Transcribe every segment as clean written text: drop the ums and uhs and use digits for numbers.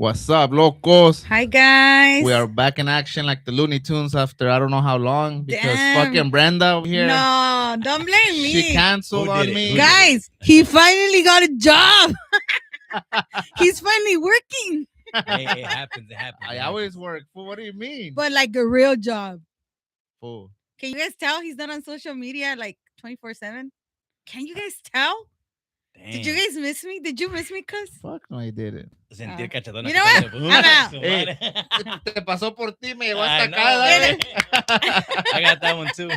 What's up, locos? Hi, guys. We are back in action like the Looney Tunes after I don't know how long because Damn. fucking Brenda over here, No, don't blame she me. canceled Who on did it? me. Who did it? Guys, he finally got a job. He's finally working, Hey, it happens. It happens. I always work. Fool, what do you mean? but like a real job. Fool. Can you guys tell he's not on social media like 24/7? Can you guys tell? Did you guys miss me? Did you miss me, cuz? Fuck no, I didn't. Sentir cachadona. You know what? I'm out. Hey, te pasó por ti, me llegó I hasta know, acá. man. dale. I got that one too.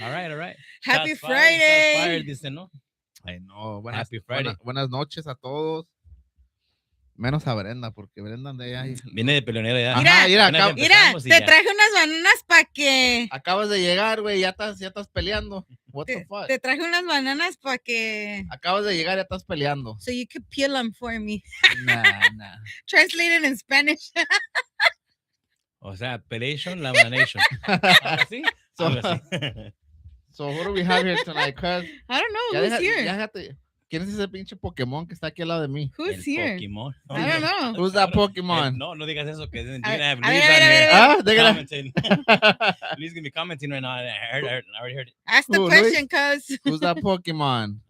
All right. Happy Shots fired, Friday. shots fired, dice, ¿no? Ay, no. Happy Friday. Buenas noches a todos. Menos a Brenda, porque Brenda de ahí. Viene de peleonera ya. Ajá, mira, Apenas acá- Mira, empezamos y te ya. traje unas bananas para que. Acabas de llegar, güey, ya estás peleando. What the fuck? Te traje unas bananas para que. Acabas de llegar, ya estás peleando. So you could peel them for me. Nah. Translated in Spanish. O sea, pelation, la bananation. ¿Ahora sí? So, Algo así. so what do we have here tonight, cuz? I don't know Ya who's deja- here. ya déjate- ¿Quién es ese pinche Pokémon que está aquí al lado de mí? Who's El here? Pokémon. I don't know. Who's that Pokemon? No, no digas eso, que you're A gonna have ver, Luis a ver, on a ver, here a ver. Ah, déjala. commenting. Luis gonna be commenting right now. I already heard it. Ask the Who, question, cuz. Who's that Pokemon?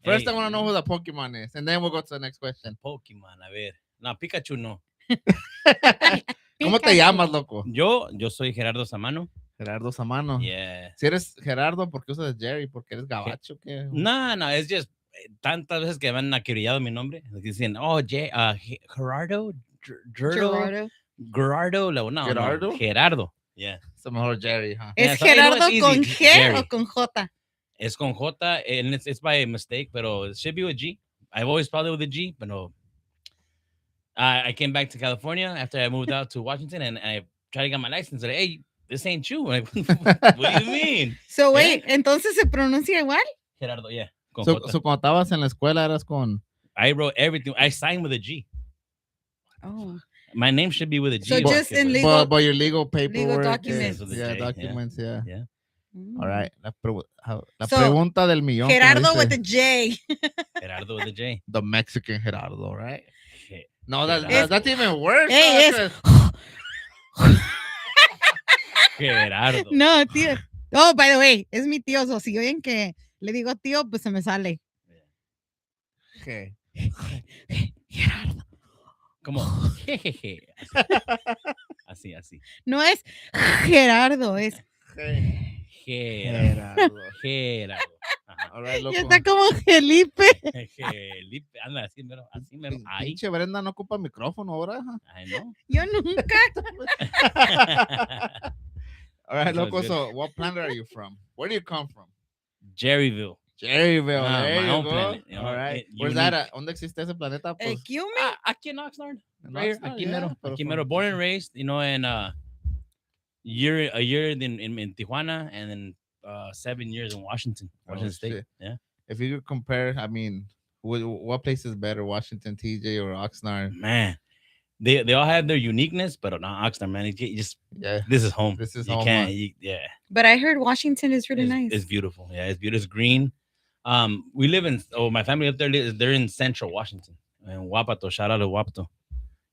First, Hey, I want to know who the Pokemon is, and then we'll go to the next question. Pokemon, a ver. No, Pikachu no. ¿Cómo te llamas, loco? Yo soy Gerardo Zamano. Gerardo Zamano. Yeah. Si eres Gerardo, ¿por qué usas Jerry? ¿Porque eres gabacho? ¿Qué? No, es just tantas veces que me han acribillado mi nombre. Dicen, oh, Gerardo, Gerardo. Gerardo, no, Gerardo? no, Gerardo. Yeah. Es mejor Jerry, huh? Yeah, ¿Es so, you know, Gerardo it's easy, con G Jerry. o con J? Es con J, and it's by mistake, pero it should be with G. I've always spelled it with a G, but no. I came back to California after I moved out to Washington, and I tried to get my license. And hey, this ain't you. Like, what do you mean? So, wait, ¿entonces se pronuncia igual? Gerardo, yeah. Con So, J. so cuando estabas en la escuela eras con... I wrote everything. I signed with a G. Oh. My name should be with a G. So just in legal- But your legal paperwork. documents. With a Yeah, J, documents, yeah. Yeah. All right. La So, pregunta del millón. como Gerardo dice with a J. Gerardo with a J. The Mexican Gerardo, right? Ge- No, Gerardo. that's even worse. Hey, That's Gerardo. No, tío. Oh, by the way, es mi tío. So, si oyen que le digo tío, pues se me sale. Okay. Gerardo. Como, jejeje. Así. No es Gerardo, es. Gerardo. Gerardo. Ajá. All right, loco. Ya está como Felipe. Felipe, anda, así mero. Ahí. Pinche Brenda no ocupa micrófono ahora. huh? I know. Yo nunca. All right, That sounds loco. good. So, what planet are you from? Where do you come from? Jerryville. Jerryville. Ah, there my you own go. planet, you know, All right. it- Where's unique. that at? ¿Dónde existe ese planeta? Pues, Excuse me. Aquí en Oxnard. en Right here, Oxnard, aquí yeah, mero. pero Aquí from- mero. Born and raised, you know, and a year in Tijuana, and then 7 years in Washington Oh, State. shit. Yeah. If you could compare, I mean, what place is better, Washington, TJ, or Oxnard? Man, they all have their uniqueness, but not Oxnard, man. You just Yeah. this is home. This is you home, Can't, huh? yeah, But I heard Washington is really nice. It's beautiful. Yeah, it's beautiful. It's green. We live in. Oh, my family up there. They're in Central Washington, and Wapato. Shout out to Wapato.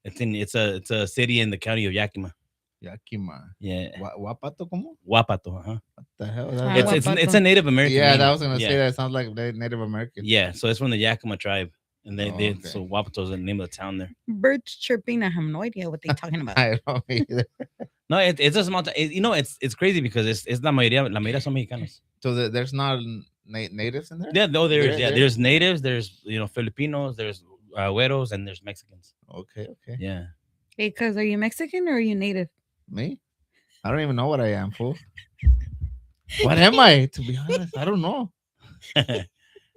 It's a city in the county of Yakima. Yakima. Yeah, Wapato, ¿cómo? Wapato. What the hell? Ah, It's a Native American. yeah, name. that was gonna yeah. say that. It sounds like Native American. Yeah, so it's from the Yakima tribe, and Oh, okay. so Wapato's the name of the town there. Birds chirping. I have no idea what they're talking about. I don't either. No, it's a small town. It's crazy because it's la mayoría son mexicanos. So there's not natives in there? Yeah, no, There- there's natives, there's Filipinos, there's güeros, and there's Mexicans. Okay. Yeah. Hey, cuz, are you Mexican or are you native? Me? I don't even know what I am, fool. What am I? To be honest, I don't know.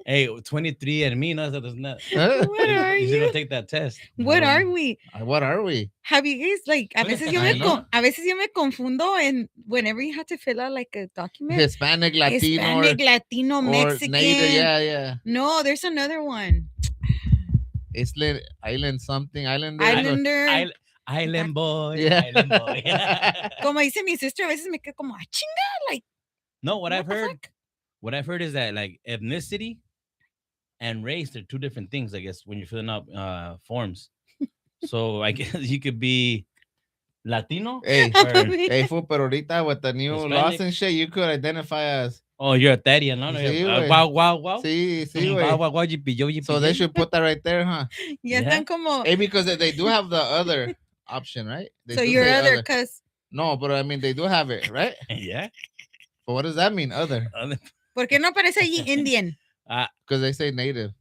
Hey, 23 and me, no, that doesn't that. What are You should go you? take that test. What are we? What are we? Have you guys like a veces yo I me know. a veces yo me confundo and whenever you have to fill out like a document, Hispanic, Latino, Hispanic, Latino, or Mexican. native? Yeah. No, there's another one. Island something. Islander. Islander. Island boy. Yeah. Island boy. Como dice mi sister, a veces me quedo como, chinga, like, No, what I've the heard, fuck? what I've heard is that like ethnicity, and race, they're two different things, I guess, when you're filling out forms. So I guess you could be Latino Hey, or hey, fool, pero ahorita with the new laws Hispanic. and shit, you could identify as. Oh, you're a Therian, no? No, Sí, güey. wow, wow, wow. Sí, sí, Wow, güey. wow, wow, yippee, yo, yippee, So they yay. should put that right there, huh? Ya Yeah. están como. Hey, because they do have the other option, right? They So do you're say other, cuz. No, but I mean, they do have it, right? Yeah. But what does that mean, other? ¿Por qué no aparece allí Indian? Because they say native.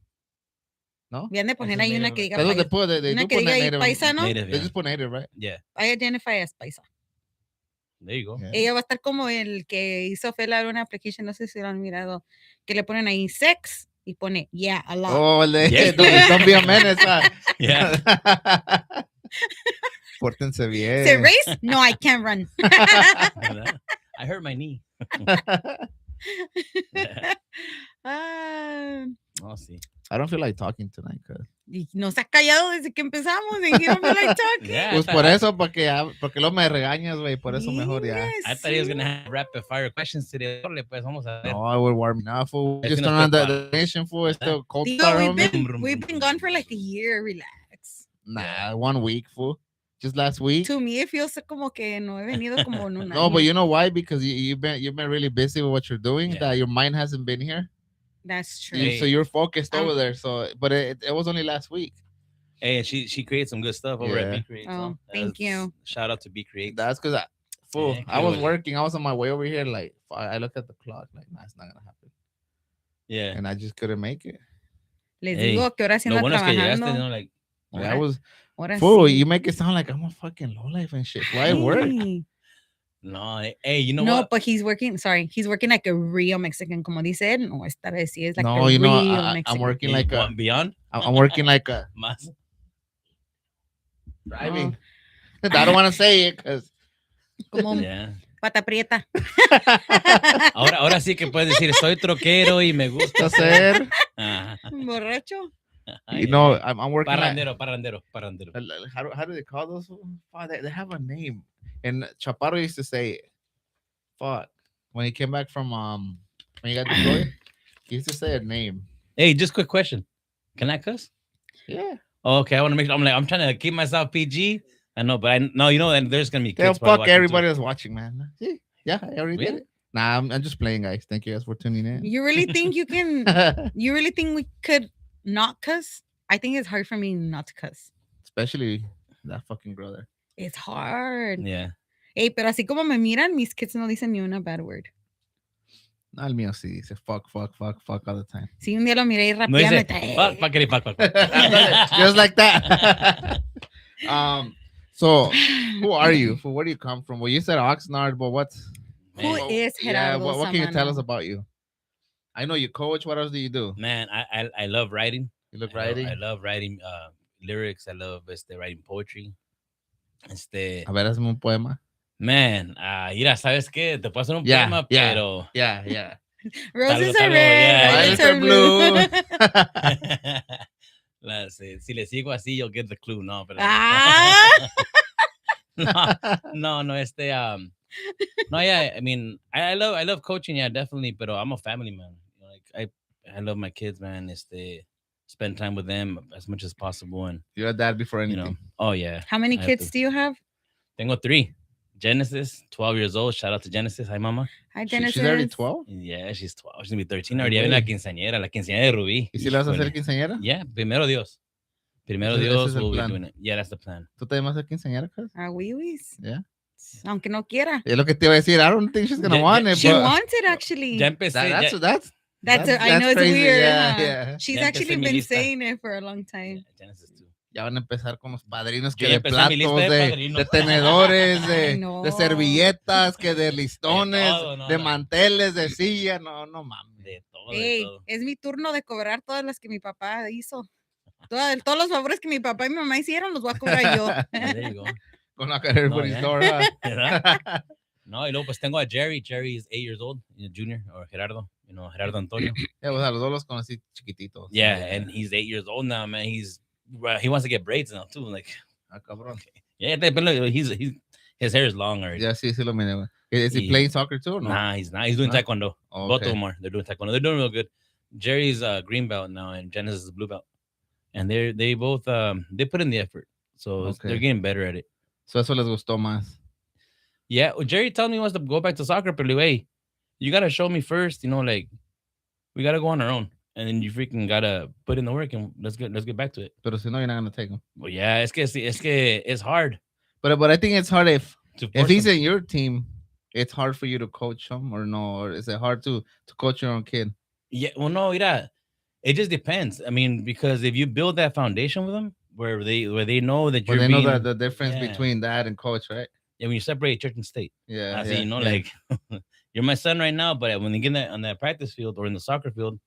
No? Habían de poner ahí una que diga That's what they paisa. put. They Una do que put diga ahí native. paisano. Native, They yeah. just put native, right? Yeah. I identify as paisa. There you go. Yeah. Ella va a estar como el que hizo Fela una application, no sé si lo han mirado, que le ponen ahí sex y pone yeah, a lot. Oh, Yeah. don't be a menace, huh? Yeah. Pórtense bien. Say race? No, I can't run. I hurt my knee. Ah, Oh, sí. I don't feel like talking tonight, cuz. y nos ha callado desde que empezamos. And you don't feel like talking. Yeah. Pues por eso, porque luego me regañas, güey. Por eso mejor ya. Yes, I thought he was sí. gonna have rapid fire questions today. Órale, pues vamos a ver. No, we're warming up, fool. Es Just que turn nos on the prepa- nation, fool. It's still cold Digo, start, we've homie. been gone for like a year. Relax. Nah, 1 week, fool. Just last week. To me, it feels como que no he venido como en un No, año. but you know why? Because you've been really busy with what you're doing. Yeah. That your mind hasn't been here. That's true. Hey. So you're focused Um, over there. So, but it was only last week. Hey, and she creates some good stuff over Yeah. at Be Create. Oh, thank you. Shout out to Be Create. That's because fool. Yeah, I was qué working. I was on my way over here. Like I looked at the clock. Like, nah, it's not gonna happen. Yeah. And I just couldn't make it. Les Hey, digo que ahora sí Lo ando bueno es que llegaste, trabajando. you know, like, Like, I was Ahora fool. sí. You make it sound like I'm a fucking low life and shit. Why work? Ay. no, hey, you know No, what? but he's working. Sorry, he's working like a real Mexican, como dice él. No, esta vez sí es like No, a you know, real I'm Mexican. working You like want beyond I'm working like a más. driving. I don't want to say it because Como Yeah. pata prieta. Ahora sí que puedes decir, soy troquero y me gusta hacer. Ajá. Borracho. Ay, You know, ay, I'm working. Like, parrandero. how do they call those? Fuck, they have a name. And Chaparro used to say, "Fuck," when he came back from when he got deployed. He used to say a name. Hey, just quick question. Can I cuss? Yeah. Oh, okay, I want to make sure. I'm trying to keep myself PG. I know, but you know, and there's gonna be They'll kids. probably fuck watching everybody too. that's watching, man. See? Yeah, I already did Really? it. Nah, I'm just playing, guys. Thank you guys for tuning in. You really think you can? You really think we could not cuss? I think it's hard for me not to cuss. Especially that fucking girl there. It's hard. Yeah. Hey, pero así como me miran, mis kids no dicen ni una bad word. No, el mío sí dice fuck all the time. Si un día lo miré y No dice, rapeando. fuck, fuckity, fuck. Just like that. So who are you? Where do you come from? Well, you said Oxnard, but what's Who Man. is yeah? Gerardo What can you tell us Zamano? about you? I know you coach. What else do you do? Man, I love writing. You look I love- writing. I love writing lyrics. I love writing poetry. A ver, hazme un poema. Man, mira, ¿sabes qué? Te puedo hacer un Yeah, poema, yeah. pero Yeah. Roses Algo, are yeah. red, violets Violets are are blue. si le sigo así, you'll get the clue, no, pero Ah. no, no, yeah, I mean, I love coaching, yeah, definitely, but I'm a family man. You know, like I love my kids, man. Spend time with them as much as possible, and You're a dad before you anything. know, oh yeah. How many I have kids to- do you have? Tengo 3. Genesis, 12 years old. Shout out to Genesis. Hi, mama. Hi, She's Genesis. already 12. Yeah, she's 12. She's gonna be 13 Ay, already. Ya viene güey. la quinceañera de Rubí. ¿Y si le vas a hacer Híjole. quinceañera? Yeah, primero Dios. Primero Ese Dios, es el we'll be plan. doing it. Yeah, that's the plan. ¿Tú también vas a hacer quinceañera, cuz? Ah, wiwis. Yeah. Aunque no quiera. Es lo que te iba a decir. I don't think she's gonna Yeah, want yeah, it, She but wants it actually. Ya empecé. that's ya- I know it's crazy. weird. Yeah, huh? yeah. She's Ya empecé actually mi been lista. saying it for a long time. Yeah, Genesis too. Ya van a empezar con los padrinos que Yo ya de empecé mi lista platos, de de padrinos. tenedores, Ay, de no. servilletas, que de listones, todo, no, de no. manteles, de silla. No mames. De todo, de Hey, todo. es mi turno de cobrar todas las que mi papá hizo. Todos los favores que mi papá y mi mamá hicieron los voy a cobrar yo. Yeah, there you go. Con la cara No, de ya. store, huh? ¿Verdad? No, y luego pues tengo a Jerry. Jerry is 8 years old, junior, or Gerardo, Gerardo Antonio. Yeah, pues a los dos los conocí chiquititos. Yeah, and he's 8 years old now, man. He wants to get braids now too. Like, Ah, cabrón. yeah, his hair is long already. Ya sí lo miré, güey. Is he Y- playing soccer too or no? Nah, he's not. He's doing No? taekwondo. Oh, Both okay. of them are. They're doing taekwondo. They're doing real good. Jerry's green belt now, and Genesis is blue belt, and they both they put in the effort, so they're Okay. getting better at it. So eso les gustó más. Yeah, well, Jerry told me he wants to go back to soccer, but like, hey, you gotta show me first. Like we gotta go on our own, and then you freaking gotta put in the work, and let's get back to it. Pero si no, you're not gonna take him. Well, yeah, it's hard But I think it's hard to if force he's them. in your team, it's hard for you to coach him or no, or is it hard to coach your own kid? Yeah, well, no, yeah, it just depends. I mean, because if you build that foundation with them, where they know that But you're they know being, the difference yeah, between that and coach, right? yeah, when you separate church and state, Yeah, I see, yeah, yeah. like you're my son right now, but when you get on that practice field or in the soccer field,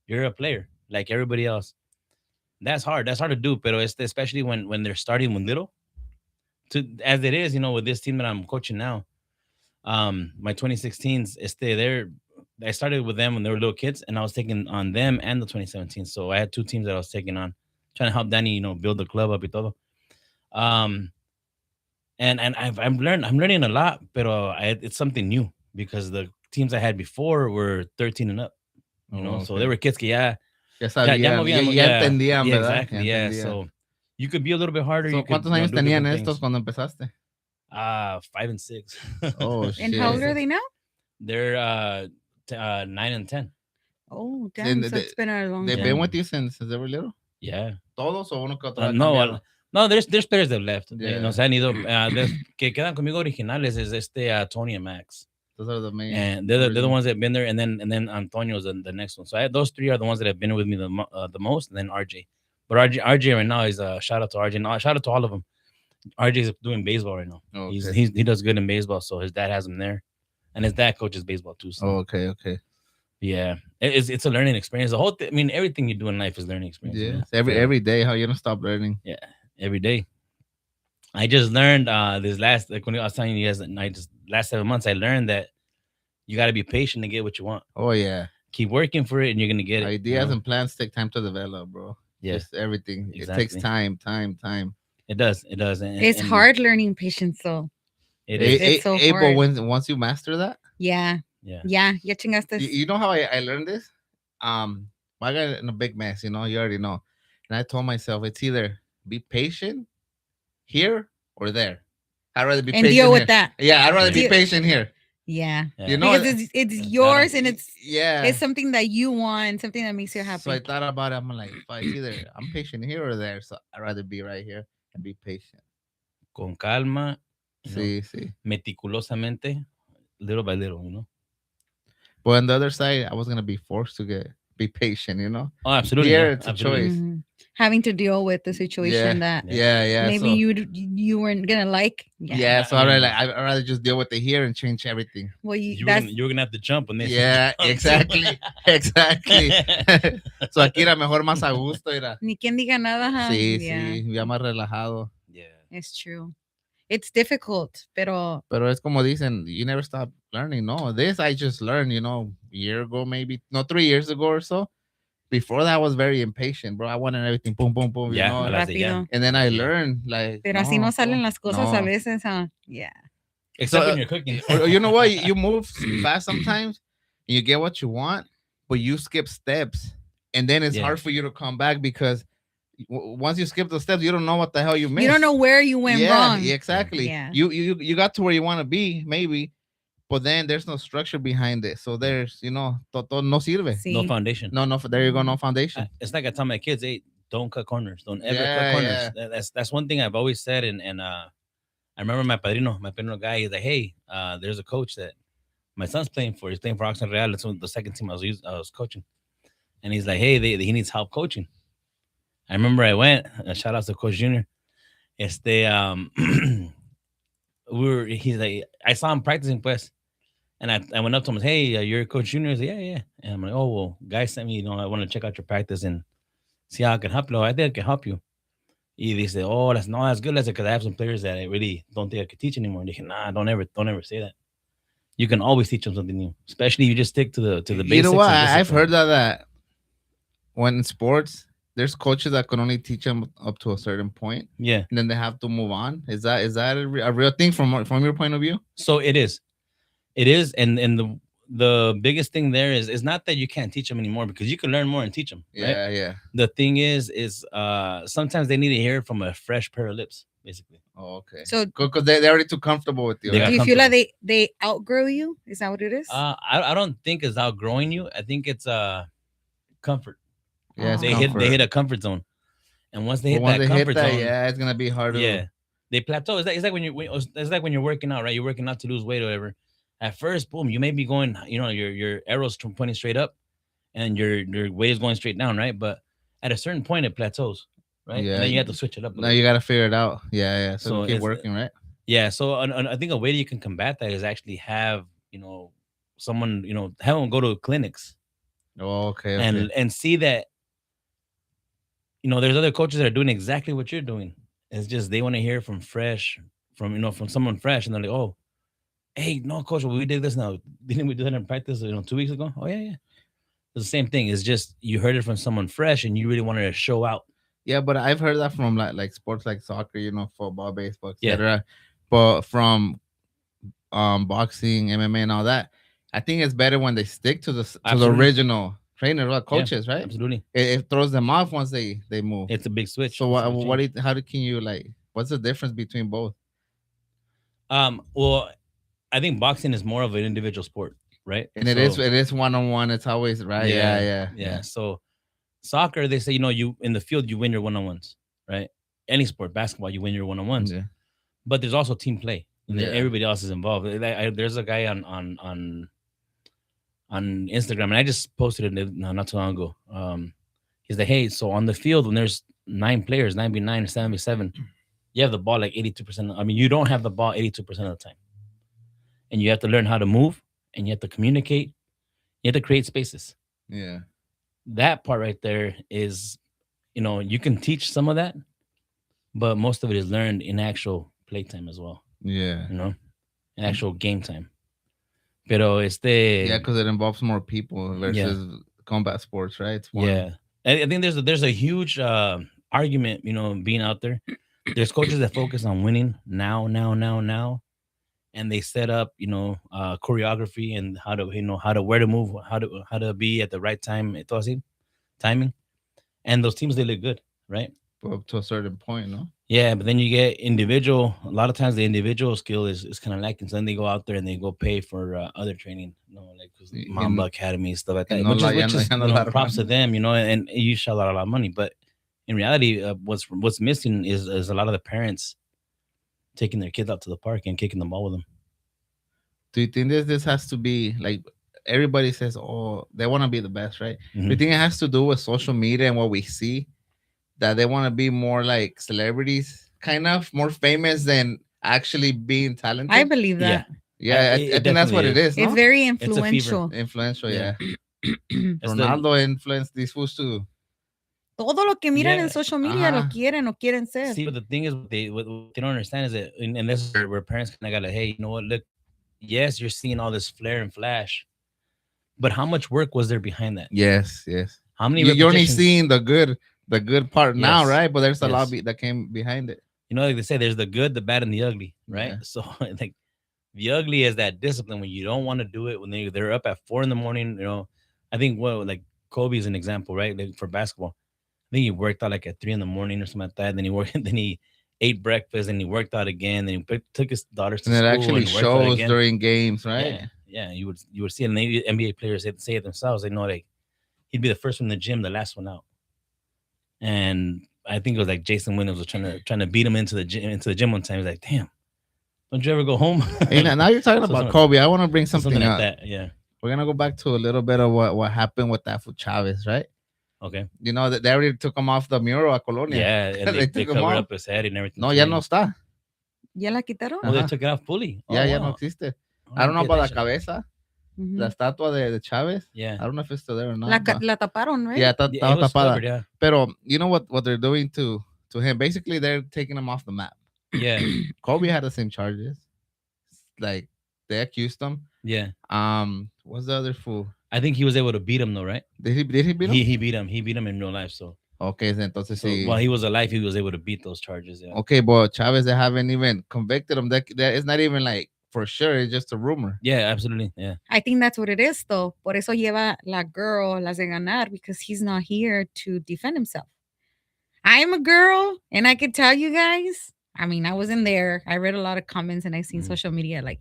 you're a player like everybody else. That's hard. That's hard to do, but it's especially when they're starting with little. To as it is, with this team that I'm coaching now, my 2016s, they're I started with them when they were little kids, and I was taking on them and the 2017. So I had two teams that I was taking on, trying to help Danny, build the club up y todo. Um, and I'm learning a lot, but it's something new because the teams I had before were 13 and up, Oh, so okay. they were kids que Ya ya sabían, movían, ya yeah, entendían, yeah, ¿verdad? exactly, Ya yeah. entendían. So you could be a little bit harder. So, You could, ¿cuántos años do tenían different estos things. cuando empezaste? 5 and 6. Oh And shit! how old are they now? They're 9 and 10. Oh, Then damn. So it's been a long They've Yeah. been time. with you since they were little. Yeah. Todos o uno que otro. ha No, cambiado? no, there's players that left. Yeah. Se han ido. Que quedan conmigo originales is Tony and Max, Those are the main. and they're the ones that have been there, and then Antonio's the next one. So those three are the ones that have been with me the most, and then RJ. But RJ right now is shout out to RJ. No, shout out to all of them. RJ is doing baseball right now. Okay. He does good in baseball, so his dad has him there, and his dad coaches baseball too. So Oh, okay. yeah, it's a learning experience. The whole I mean, everything you do in life is learning experience. Yes. So, Every day, how you don't stop learning. yeah, every day. I just learned this last, like when I was telling you guys, last 7 months I learned that you got to be patient to get what you want. Oh yeah. Keep working for it, and you're gonna get it. Ideas and plans take time to develop, bro. Yeah, Just everything. exactly. It takes time. It does. It's hard learning patience, though. It It's is. so But hard. once you master that, Yeah. Yeah. Yeah. Ya chingaste. you know how I learned this? I got in a big mess, you already know. And I told myself it's either be patient here or there. I'd rather be And patient deal with here. that. Yeah, I'd rather be Deal- patient here. Yeah. Yeah. You know, Because it's yours and it's yeah. something that you want, something that makes you happy. So I thought about it. I'm like, if I either I'm patient here or there, so I'd rather be right here and be patient. Con calma, See. meticulosamente, little by little. But on the other side, I was gonna be forced to be patient. Oh, absolutely. Here, Yeah, it's a absolutely. choice. Mhm. Having to deal with the situation that Yeah. maybe so, you weren't gonna like. Yeah, so I mean- I'd rather just deal with it here and change everything. Well, You that's were gonna have to jump when they Yeah, exactly. So aquí era mejor más a gusto, era. ni quien diga nada. Huh? Sí, Yeah, ya más relajado. Yeah. it's true. It's difficult, pero Pero es como dicen, you never stop learning. No, this I just learned, a year ago, maybe, no, 3 years ago or so. Before that, I was very impatient, bro. I wanted everything, boom, boom, boom, Yeah, you know. a las de ya. rápido. And then I Yeah. learned, like, Pero así no salen las cosas a no. veces. Huh? Yeah. Except So, when you're cooking. Or you know what? You move fast sometimes, and you get what you want, but you skip steps, and then it's Yeah. hard for you to come back because once you skip the steps, you don't know what the hell you missed. You don't know where you went wrong. Yeah, exactly. Yeah. You got to where you want to be, maybe, but then there's no structure behind it. So there's, todo no sirve. Sí. No foundation. No, there you go, no foundation. It's like I tell my kids, hey, don't cut corners. Don't ever Yeah, cut corners. yeah. That's one thing I've always said. And I remember my padrino guy. He's like, hey, there's a coach that my son's playing for. He's playing for Oxnard Real. That's the second team I was coaching. And he's like, hey, he needs help coaching. I remember I went. Shout out to Coach Junior. He's like, I saw him practicing, pues. And I went up to him and said, hey, you're Coach Junior? He's like, yeah. And I'm like, oh, well, guys sent me, I want to check out your practice and see how I can help you. I think I can help you. Y dice, oh, that's good. That's because I have some players that I really don't think I could teach anymore. And they say, nah, don't ever say that. You can always teach them something new, especially if you just stick to the basics. You know what? and I've discipline. heard that when in sports, there's coaches that can only teach them up to a certain point, Yeah. and then they have to move on. Is that a real thing from your point of view? So it is, and the biggest thing there is not that you can't teach them anymore because you can learn more and teach them, right? Yeah, yeah. The thing is sometimes they need to hear it from a fresh pair of lips, basically. Oh, okay. So Because they're already too comfortable with you, They do got right? you feel like comfortable. they outgrow you? Is that what it is? I don't think it's outgrowing you. I think it's comfort. Yeah, it's They comfort. hit a comfort zone, and once they But hit once that they hit comfort that, zone, yeah, it's gonna be hard to. yeah, they plateau. It's like it's like when you're working out, right? You're working out to lose weight or whatever. At first, boom, you may be going, your arrows pointing straight up, and your weight is going straight down, right? But at a certain point, it plateaus, right? And Yeah. then you have to switch it up a Now little you bit. gotta figure it out. Yeah, yeah. So So keep it's working, right? yeah. So I think a way that you can combat that is actually have someone have them go to clinics Oh, okay, okay. and see that there's other coaches that are doing exactly what you're doing. It's just they want to hear from fresh, from someone fresh, and they're like, oh, hey, no, coach, we did this now. Didn't we do that in practice? 2 weeks ago? Oh yeah. It's the same thing. It's just you heard it from someone fresh, and you really wanted to show out. Yeah, but I've heard that from like sports like soccer, football, baseball, Yeah, etc. But from boxing, MMA, and all that, I think it's better when they stick to the absolutely. original trainer, Yeah, coaches, right? absolutely. It throws them off once they move. It's a big switch. So It's a big what change. how can you like? What's the difference between both? Well, I think boxing is more of an individual sport, right? And So it is one on one. It's always right. Yeah, yeah, yeah, yeah. So soccer, they say, you in the field, you win your one on ones, right? Any sport, basketball, you win your one on ones. yeah, But there's also team play, and then yeah. everybody else is involved. There's a guy on Instagram, and I just posted it not too long ago. He's like, hey, so on the field when there's 9 players, 9v9 or 7v7, you have the ball like 82%. I mean, you don't have the ball 82% of the time, and you have to learn how to move, and you have to communicate. You have to create spaces. Yeah. That part right there is, you can teach some of that, but most of it is learned in actual playtime as well. Yeah. In actual game time. Pero Yeah, because it involves more people versus combat sports, right? It's one. yeah. I think there's a huge argument, being out there. There's coaches that focus on winning now, and they set up, choreography and how to where to move, how to be at the right time, todo así, timing, and those teams they look good, right? Up to a certain point, no? Yeah, but then you get individual. A lot of times the individual skill is kind of lacking. So then they go out there and they go pay for other training, like Mamba And, Academy stuff like that. no, Which is ya no la props to arman. them, and you shell out a lot of money. But in reality, what's missing is a lot of the parents taking their kids out to the park and kicking the ball with them. Do you think this has to be like everybody says, oh, they want to be the best, right? Do you Mhm. think it has to do with social media and what we see that they want to be more like celebrities, kind of more famous than actually being I talented? believe Yeah, that. Yeah, it I think that's what definitely it is. is, It's no? very It's a fever. influential. Influential, Yeah. yeah. It's the Ronaldo influenced these fools too. Todo lo que miran en yeah. social media lo Uh-huh. quieren o quieren ser. See, but the thing is, what they don't understand is that, and this is where parents kind of got to, hey, you know what? Look, yes, you're seeing all this flare and flash, but how much work was there behind that? Yes, yes. How many You're only repetitions? seeing the good part now, Yes, right? But there's a lot yes. that came behind it. Like they say, there's the good, the bad, and the ugly, right? Yeah. So like the ugly is that discipline when you don't want to do it when they're up at 4 in the morning. I think like Kobe is an example, right? Like for basketball, I think he worked out like at 3 in the morning or something like that. Then he worked, then he ate breakfast, and he worked out again. Then he took his daughters to And it school actually and worked out shows again. during games, right? Yeah. You would see it. And maybe NBA players they say it themselves. They know like he'd be the first one in the gym, the last one out. And I think it was like Jason Williams was trying to beat him into the gym one time. He's like, "Damn, don't you ever go home?" Hey, now you're talking about Kobe. I want to bring something something like up. that. Yeah. We're gonna go back to a little bit of what happened with that for Chavez, right? Okay. You know that they already took him off the mural at Colonia. Yeah, and They they took him covered off. up his head and everything. No, ya no está. ¿Ya la quitaron? Oh, they Ajá. took it off fully. Yeah, Oh, ya no wow. existe. Oh, I don't know pay about la attention. cabeza, Ujú. la estatua de Chavez. Yeah. I don't know if it's still there or not. La, but- la taparon, right? Yeah, Yeah, estaba it was tapada. covered, yeah. Pero you know what they're doing to him? Basically, they're taking him off the map. Yeah. Kobe had the same charges. Like they accused him. Yeah. What's the other fool? I think he was able to beat him though, right? Did he beat him? He beat him. He beat him in real life. So, Okay, entonces sí. while he was alive, he was able to beat those charges. Yeah. Okay, but Chavez, they haven't even convicted him. That it's not even like for sure. It's just a rumor. Yeah, absolutely. Yeah. I think that's what it is, though. Por eso lleva la girl, las de ganar, because he's not here to defend himself. I'm a girl, and I could tell you guys. I mean, I wasn't there. I read a lot of comments, and I seen Mhm. social media like,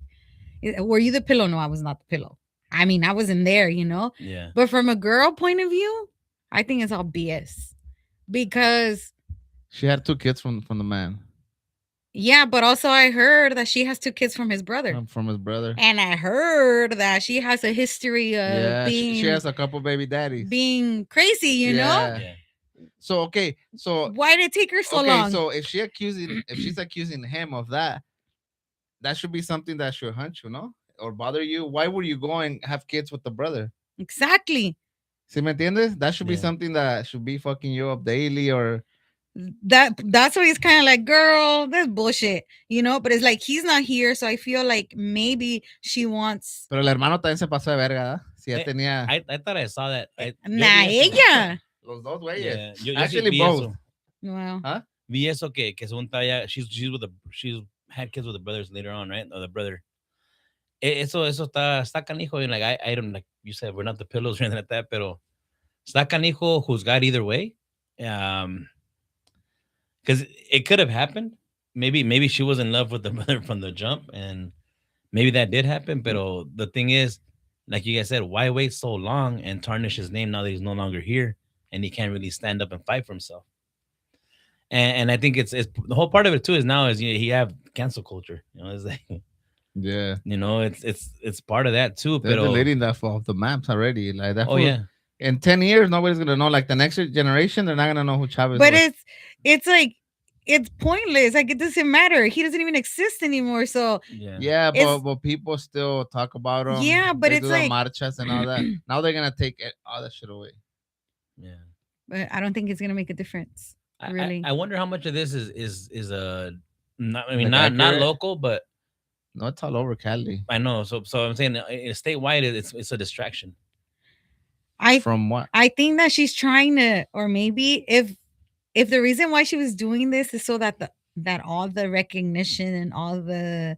"Were you the pillow?" No, I was not the pillow. I mean, I wasn't there, you know. Yeah. But from a girl point of view, I think it's all BS because She had 2 kids from the man, yeah, but also I heard that she has two kids from his brother. from his brother. And I heard that she has a history of Yeah, she being has a couple baby daddies. being crazy, you know? Yeah. Yeah. So okay, so Why did it take her so okay, long? so if she's accusing him of that, that should be something that should hunt you, no? Or bother you. Why would you go and have kids with the brother? Exactly. ¿Sí me entiendes? That should be Yeah. something that should be fucking you up daily, or That's why he's kind of like, girl, that's bullshit, you know. But it's like he's not here, so I feel like maybe she wants. pero el hermano también se pasó de verga, ¿verdad? Si ya Eh, tenía I thought I saw that. Yo Nah, vi eso. ella. los dos güeyes. Yeah. Yo sí Actually, vi both. eso. Well, Huh? Vi eso que según talla, she's had kids with the brothers later on, right? Or the brother. Eso está canijo. And like I don't, like you said, we're not the pillows or anything like that, pero está canijo juzgar either way. Because it could have happened. Maybe she was in love with the brother from the jump, and maybe that did happen. But the thing is, like you guys said, why wait so long and tarnish his name now that he's no longer here and he can't really stand up and fight for himself? And I think it's the whole part of it too is now is he have cancel culture. You know, it's like Yeah. it's part of that too. They're Pero deleting that off the maps already. Like that. oh yeah, In 10 years, nobody's gonna know. Like the next generation, they're not gonna know who Chavez but was. it's like it's pointless. Like it doesn't matter. He doesn't even exist anymore. So yeah, Yeah, It's- but people still talk about him. Yeah, but They it's do the like- marchas and all that. Now they're gonna take all that shit away. yeah. but I don't think it's gonna make a difference. Really. I wonder how much of this is not, I Like mean not accurate? local, but No, it's all over Cali. I know. So I'm saying statewide, it's a distraction. From what? I think that she's trying to, or maybe if the reason why she was doing this is so that that all the recognition and all the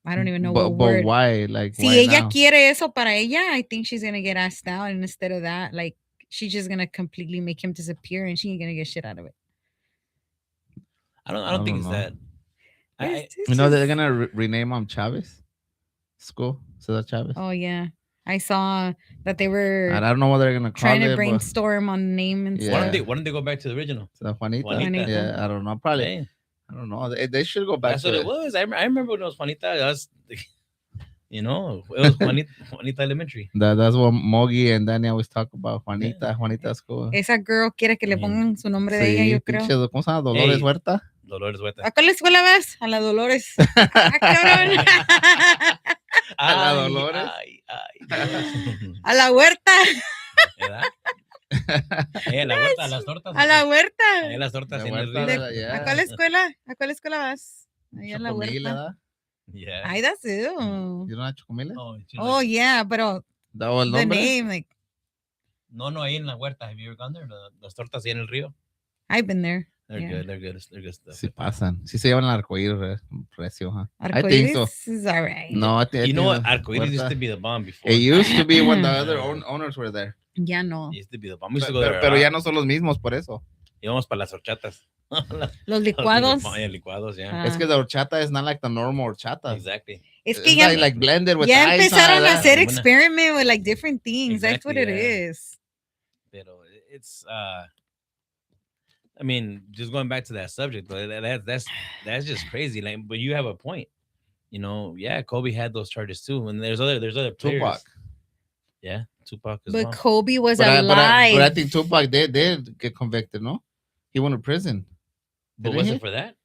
I don't even know But what word. why? Like Si why ella now? quiere eso para ella, I think she's gonna get asked out, and instead of that, like she's just gonna completely make him disappear, and she ain't gonna get shit out of it. I don't think don't it's know. that. It's You know they're just- gonna rename him Chavez. School. Cesar Chavez. Oh yeah, I saw that they And were I don't know what they're gonna call trying it. to but brainstorm on the name and Yeah. Why stuff. don't they go back to the original? Juanita. Juanita. Yeah, I don't know. Probably. Hey, I don't know. They should go back that's to what it was. I remember when it was Juanita. It was, you know, it was Juanita Elementary. That's what Mogi and Danny always talk about. Juanita, Juanita School. Esa girl quiere que le Yeah. pongan su nombre de ella, Sí, yo creo. pinche, ¿cómo se llama? Dolores Hey. Huerta. Dolores Huerta. ¿A cuál escuela vas? A la Dolores. Ah, cabrón. A la Ay, Dolores. ay. A la huerta. ¿Verdad? A la huerta, a las tortas. A la Ahí huerta. las tortas La en el huerta río. de- yeah. ¿A cuál escuela? ¿A cuál escuela vas? Ahí a la Chocomil, huerta. ¿verdad? Yeah. Ay, that's ew. You don't have Chocomil? Oh, Oh, yeah, pero ¿Da el the nombre? name, like, no, ahí en la huerta. Have you ever gone there? Las tortas ahí en el río. I've been there. They're Yeah. good. They're good. They're good stuff. Sí pasan. Sí se llevan el arcoíris recio, huh? I think Arcoiris so. is all right. No, I think You know what? the Arcoiris used Huerta- to be the bomb before. It used to be when the Yeah. other owners were there. Ya no. It used to be the bomb. We used to go there. Pero ya no son los mismos por eso. Íbamos para las horchatas. Los licuados. Yeah, licuados, yeah. Ah. Es que the horchata is not like the normal horchata. Exactly. Es It's que ya, like blended with ya ice and empezaron all a that. hacer Buena. experiment with like different things. That's what it Exactly, yeah. is. Pero it's I mean, just going back to that subject, but that's just crazy. Like, but you have a point. You know, yeah, Kobe had those charges too, and there's other players. Tupac. Yeah, Tupac as But well. Kobe was But alive. I think Tupac did get convicted, no? He went to prison. But Didn't was he? it for that?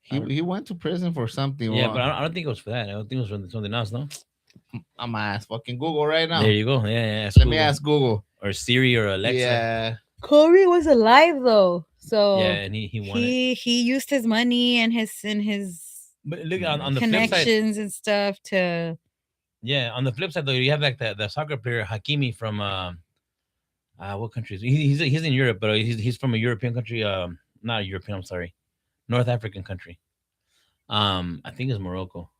He went to prison for something. Yeah, Well, but I don't think it was for that. I don't think it was for something else. No. I'm gonna ask fucking Google right now. There you go. Yeah. Let me ask Google. or Siri or Alexa. Yeah. Kobe was alive though. So Yeah, and he won it. he used his money and his But look on the flip side. connections and stuff to Yeah, on the flip side though, you have like the soccer player Hakimi from what country is he? He's in Europe, but he's from a European country. Not European. I'm sorry, North African country. I think it's Morocco.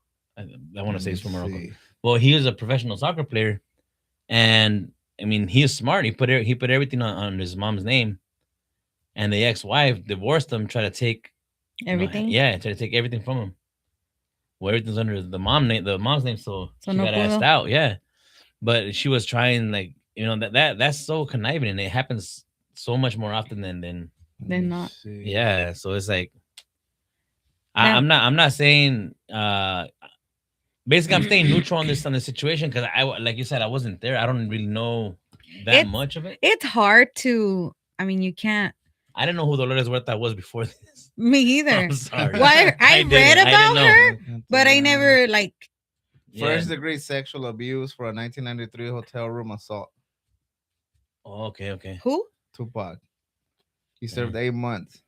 I want to say Let he's me from Morocco. see. Well, he was a professional soccer player, and I mean, he's smart. He put everything on his mom's name, and the ex-wife divorced him, tried to take, Everything. yeah, tried to take everything from him. Well, everything's under the mom's name, so So she no got asked pudo. out. Yeah, but she was trying, like, that's so conniving, and it happens so much more often than Let Then me not. see. yeah. So it's like That I'm not saying basically I'm staying neutral on the situation because like you said, I wasn't there. I don't really know that it's much of it. it's hard to. I mean, you can't. I didn't know who Dolores Huerta was before this. Me I'm either. sorry. Why I read I didn't about know. her, but I never like. Yeah. First degree sexual abuse for a 1993 hotel room assault. Oh, okay, okay. Who? Tupac. He Yeah. served 8 months.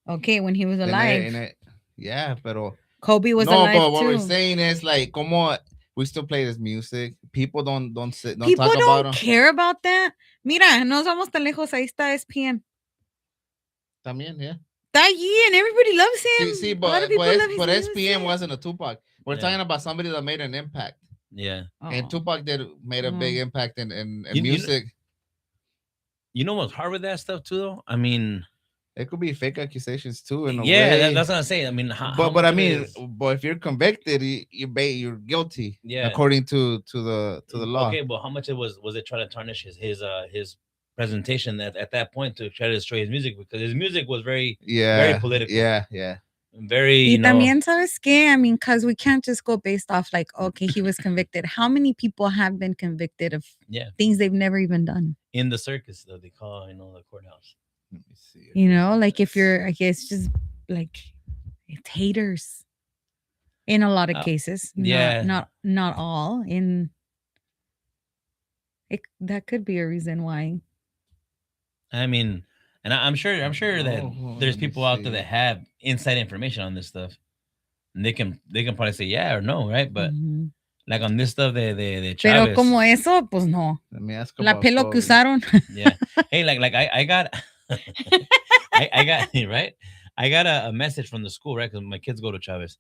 Okay, when he was Then alive, yeah, pero Kobe was no, alive but what we're too. saying is like, como we still play this music. People don't People talk about don't them. care about that. Mira, no vamos tan lejos. Ahí está SPN. También, yeah. Está allí and everybody loves him. See, A lot of people love his but SPM music. wasn't a Tupac. We're Yeah. talking about somebody that made an impact, Yeah. and Oh. Tupac made a big impact in You- you- music. You know what's hard with that stuff too, though? I mean, It could be fake accusations too, in a yeah, way. that's what I'm saying. I mean, how But much I of it mean, is- but if you're convicted, you're guilty. Yeah. According to the law. okay, but how much it was it trying to tarnish his presentation at that point to try to destroy his music because his music was very Yeah. very political. Yeah. Very, Y you know, también, ¿sabes qué? I mean, because we can't just go based off like, okay, he was convicted. How many people have been convicted of yeah, things they've never even done? in the circus though they call the courthouse. Let me see. You know, like if you're, I guess, just like it's haters in a lot of cases. yeah. Not all. That could be a reason why. I mean, and I'm sure that Oh, there's let me people out there see. that have inside information on this stuff, and they can probably say yeah or no, right? But Ujú. like on this stuff, de Pero Chavez, como eso, pues no. Let me ask La about pelo que Kobe. usaron. yeah. Hey, like I got, I got right. I got a message from the school, right? Because my kids go to Chavez.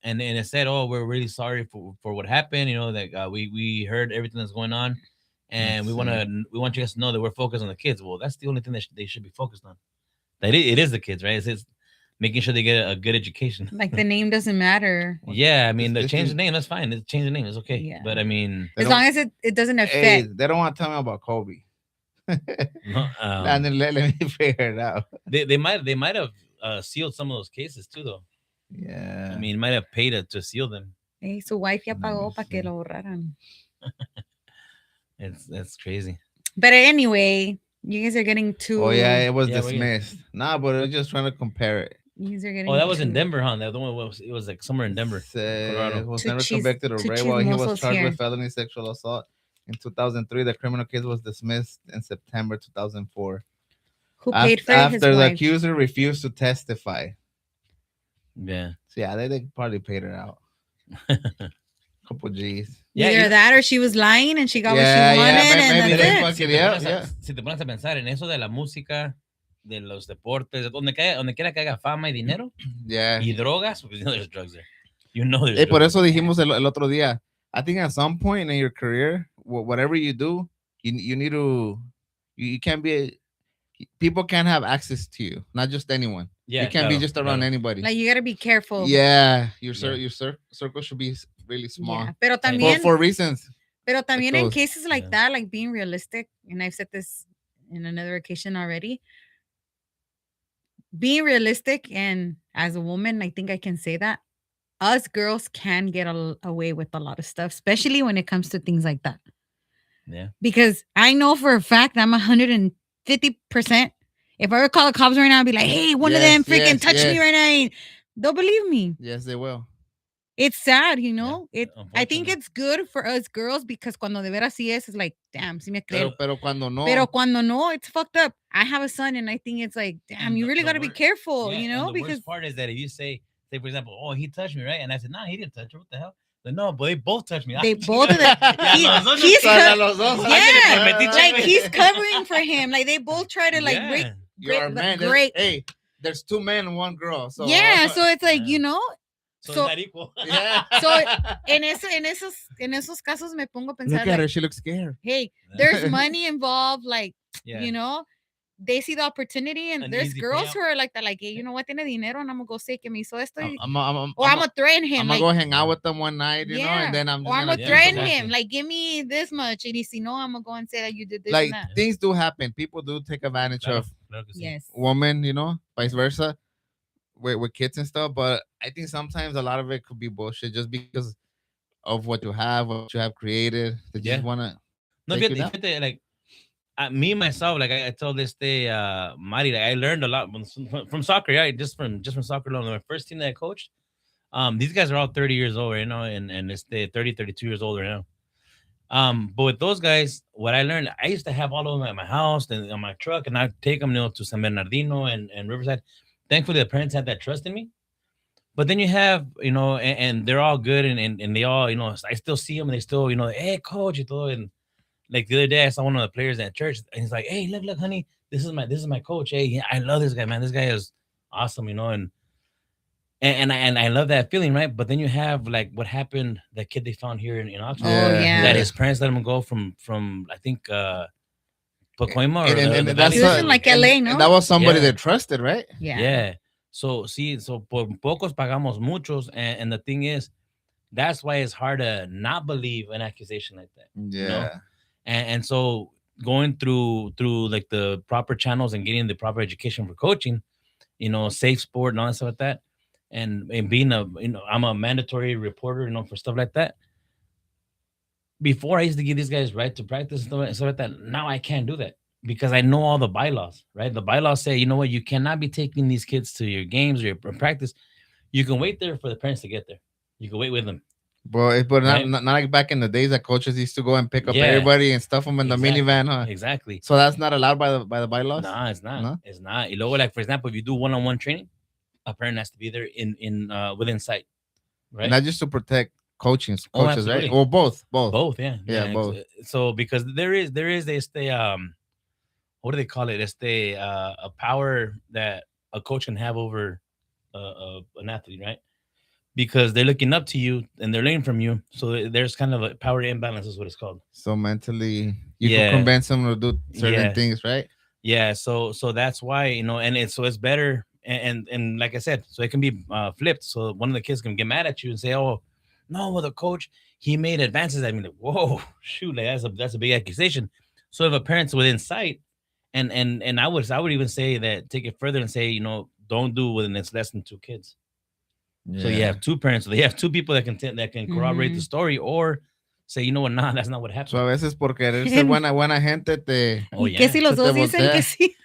And it said, "Oh, we're really sorry for what happened. You know that we heard everything that's going on, and Let's we want you guys to know that we're focused on the kids. Well, that's the only thing that they should be focused on. That it is the kids, right? It's making sure they get a good education. Like the name doesn't matter. Yeah, I mean, This change the is- name. That's fine. Change the name. It's okay. Yeah. But I mean, They As don't- long as it doesn't Hey, affect. they don't want to tell me about Kobe. no, And then let me figure it out. they might have sealed some of those cases too, though. Yeah. I mean, might have paid to seal them. Hey, su wife ya Let pagó me para que see. lo borraran. That's crazy. But anyway, you guys are getting too. Oh yeah, it was Yeah, we're getting- dismissed. Nah, but we're just trying to compare it. You guys are getting. Oh, that was in too- Denver, huh? That the one was it was like somewhere in Denver, Colorado. Was Two never cheese- convicted of two rape while he was chismosos charged here. with felony sexual assault. In 2003, the criminal case was dismissed in September 2004. Who paid for After his the wife? accuser refused to testify. Yeah, So yeah, they probably paid her out. Couple G's. Yeah, Either you- that or she was lying and she got Yeah, what yeah, she wanted, maybe and they that's it. fucking- si te, Yeah, pones a, yeah. si te pones a pensar en eso de la música, de los deportes, donde quiera que haya fama y dinero Yeah. y drogas, because you know there's drugs there. You know there's. Por drugs eso there. dijimos el otro día. I think at some point in your career, whatever you do, you need to. You can't be. People can't have access to you. Not just anyone. Yeah, you can't be claro, just around claro. anybody. Like you gotta be careful. Yeah, your Yeah. circle should be really small. Yeah. Pero I know. también, For reasons. pero también in those. cases like Yeah. that, like being realistic, and I've said this in another occasion already. Being realistic, and as a woman, I think I can say that us girls can get away with a lot of stuff, especially when it comes to things like that. Yeah. Because I know for a fact I'm 150%. If I were to call the cops right now, I'd be like, hey, one of Yes, them freaking yes, touched me yes. right now. And they'll believe me. Yes, they will. It's sad, you know. I think unfortunately. it's good for us girls because cuando de veras sí es like, damn, sí me creo. Pero cuando no. Pero cuando no, it's fucked up. I have a son and I think it's like, damn, And you the- really the got to be wor- careful, Yeah, you and know, the because worst part is that if you say for example, oh, he touched me, right? And I said, nah, he didn't touch her. What the hell? Like, no, but they both touched me. they both of them. Yeah, he- los dos he's nos- co- Los dos. yeah, metiche, like güey. he's covering for him. Like they both try to like break. Yeah. You're a man. Great. Hey, there's two men and one girl. So Yeah, so it's like, Yeah. you know, So it's So, not equal. Yeah. so en esos casos me pongo a Look pensar at like, her. She looks scared. hey, there's money involved, like, Yeah. you know, they see the opportunity, and An there's easy girls payout. who are like that, like, hey, you know what, tiene dinero, and I'm gonna go say que me hizo esto, or I'm I'm gonna threaten him, gonna like, go hang out with them one night, and yeah, then I'm or just I'm gonna gonna Yeah, treat threaten them. him, exactly. like, give me this much, and si no, I'm gonna go and say that you did this and Like that. things do happen. People do take advantage Claro, of claro que sí. Yes. women, vice versa, with kids and stuff. But I think sometimes a lot of it could be bullshit just because of what you have, what you have created. They just Yeah. wanna No, take you down. fíjate, like me myself, like I told this day, Mari, like I learned a lot from soccer. Yeah, just from soccer alone. My first team that I coached, these guys are all 30 years old right now, and it's the 30, 32 years old right now. But with those guys, what I learned, I used to have all of them at my house and on my truck, and I'd take them, to San Bernardino and Riverside. Thankfully, the parents had that trust in me. But then you have, and they're all good, and they all, I still see them, and they still, hey, coach, and like the other day, I saw one of the players at church, and he's like, "Hey, look, honey, this is my coach. Hey, yeah, I love this guy, man. This guy is awesome, and I love that feeling, right? But then you have like what happened, that kid they found here in Oxford, Oh Yeah, yeah. that yeah. his parents let him go from I think Pacoima And or and, the and valley He was in to like LA, and no? that was somebody yeah, that trusted, right? Yeah. yeah. So see, so por pocos pagamos muchos, and the thing is, that's why it's hard to not believe an accusation like that, you know. Yeah. And so going through like the proper channels and getting the proper education for coaching, safe sport and all that stuff like that, and being I'm a mandatory reporter, for stuff like that. Before I used to give these guys right to practice and stuff like that. Now I can't do that because I know all the bylaws, right? The bylaws say, you know what, you cannot be taking these kids to your games or your practice. You can wait there for the parents to get there. You can wait with them, But not, right? not like back in the days that coaches used to go and pick up Yeah, everybody and stuff them in the exactly, minivan, huh? exactly. So that's not allowed by the bylaws. Nah, it's not. No, It's not. You know, like for example, if you do one-on-one training, a parent has to be there in within sight, and right? that's just to protect Oh, coaches, right? absolutely. Well, both. Both, yeah, Yeah, yeah. both. So because there is what do they call it? It's a power that a coach can have over an athlete, right? Because they're looking up to you and they're learning from you. So there's kind of a power imbalance, is what it's called. So mentally, you could Yeah, convince them to do certain yeah, things, right? yeah. So that's why, and it's better, and like I said, so it can be flipped. So one of the kids can get mad at you and say, "Oh, no, well the coach, he made advances." I mean, like, whoa, shoot, like that's a big accusation. So if a parent's within sight, and I would even say that, take it further and say, don't do when it's less than two kids. So you Yeah. have two parents, so they have two people that can corroborate the Mhm. story, or say, you know what, nah, that's not what So happened. a veces por querer ser buena gente Oh ¿Y qué si yeah. los se te dos dicen que voltea. sí?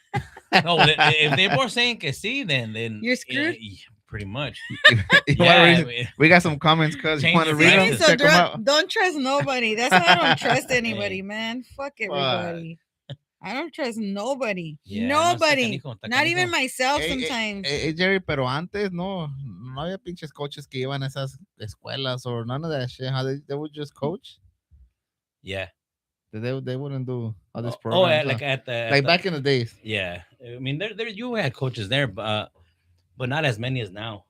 No, well, if they're both saying que sí, then You're screwed. yeah, pretty much. You wanna Yeah, read? We got some comments, cuz you Change want to your read them? See, practice. so Check them out. don't trust nobody. That's why I don't trust anybody, Hey, man. Fuck Fuck. everybody. I don't trust nobody. yeah, no, está Nobody. canijo, está Not even canijo. myself Hey, sometimes. Jerry, pero antes no había pinches coaches que iban a esas escuelas or none of that shit. How they would just coach. Yeah. They wouldn't do all these Yeah, programs, huh? like at Like the back in the days. yeah. I mean, there you had coaches there, but not as many as now.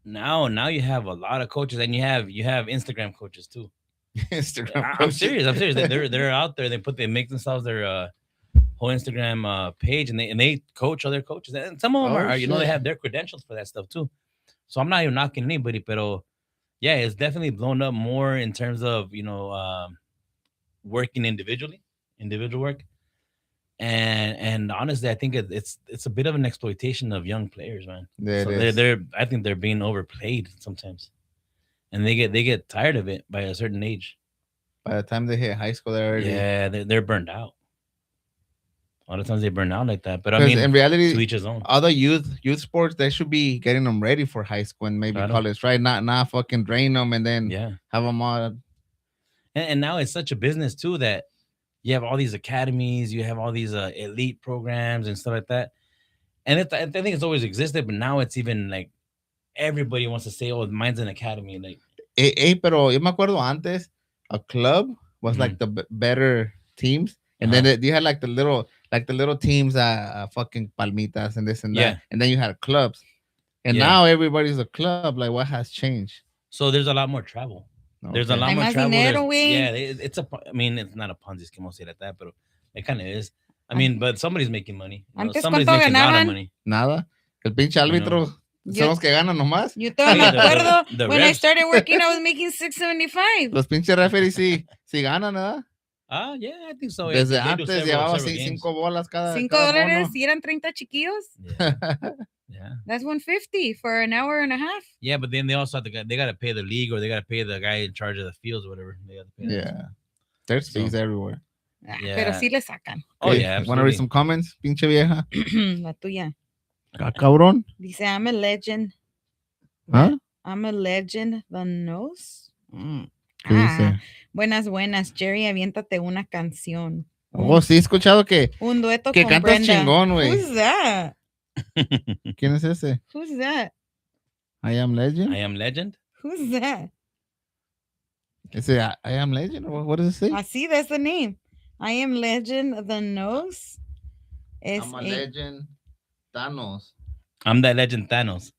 Now you have a lot of coaches, and you have Instagram coaches too. Instagram I'm coaches. serious. I'm serious. They're out there. They make themselves their whole Instagram page, and they coach other coaches, and some of them Oh they shit. have their credentials for that stuff too. So I'm not even knocking anybody, but yeah, it's definitely blown up more in terms of working individual work, and honestly, I think it's a bit of an exploitation of young players, man. There it So they're is. they're I think they're being overplayed sometimes, and they get tired of it by a certain age. By the time they hit high school, they're already. Yeah, they're burned out. A lot of times they burn out like that. But I Because mean, in to reality, each his own. other youth sports they should be getting them ready for high school and maybe Claro. college, right? Not fucking drain them and then Yeah. have them all. And now it's such a business too that you have all these academies, you have all these elite programs and stuff like that. And I think it's always existed, but now it's even like everybody wants to say, "Oh, mine's an academy." Like, Pero yo me acuerdo antes, a club was mhm, like the better teams, and then uh-huh. you had like the little teams, fucking palmitas and this and that, Yeah, and then you had clubs. And Yeah. now everybody's a club. Like, what has changed? So there's a lot more travel. There's a Okay. lot Hay more más travel. dinero, There's- güey. Yeah, it's a. I mean, it's not a Ponzi scheme. I'll say it that, but it kind of is. I mean, but somebody's making money. You know, Antes, somebody's ¿cuánto making a lot of ganaban? money. Nada. El pinche árbitro son Yo- los que ganan nomás. Yo todavía me Hey, acuerdo the when I refs. started working, I was making $6.75. Los pinches referees sí ganan, ¿verdad? Yeah, I think so. Desde They do antes several llevaba games. 5 bolas cada $5 mono. y eran 30 chiquillos. Yeah, yeah, That's $150 for an hour and a half. yeah. But then they also have to. They got to pay the league, or they got to pay the guy in charge of the fields, or whatever. They got to pay. Yeah. There's fees So- everywhere. Ah, Yeah. Pero sí le sacan. Oh Okay, yeah, wanna read absolutely. some comments, pinche vieja? La tuya. Ah, cabrón. Dice, I'm a legend. ¿Ah? I'm a legend. The nose. ¿Qué Ah, dice? buenas. Jerry, aviéntate una canción. Oh, sí, he escuchado que Un dueto que con cantas Brenda. chingón, güey. Who's that? ¿Quién es ese? Who's that? I Am Legend. I am legend. Who's that? Ese I Am Legend. What does it say? Así, that's the name. I am legend. The nose. Es I'm a a- legend. Thanos. I'm that legend Thanos.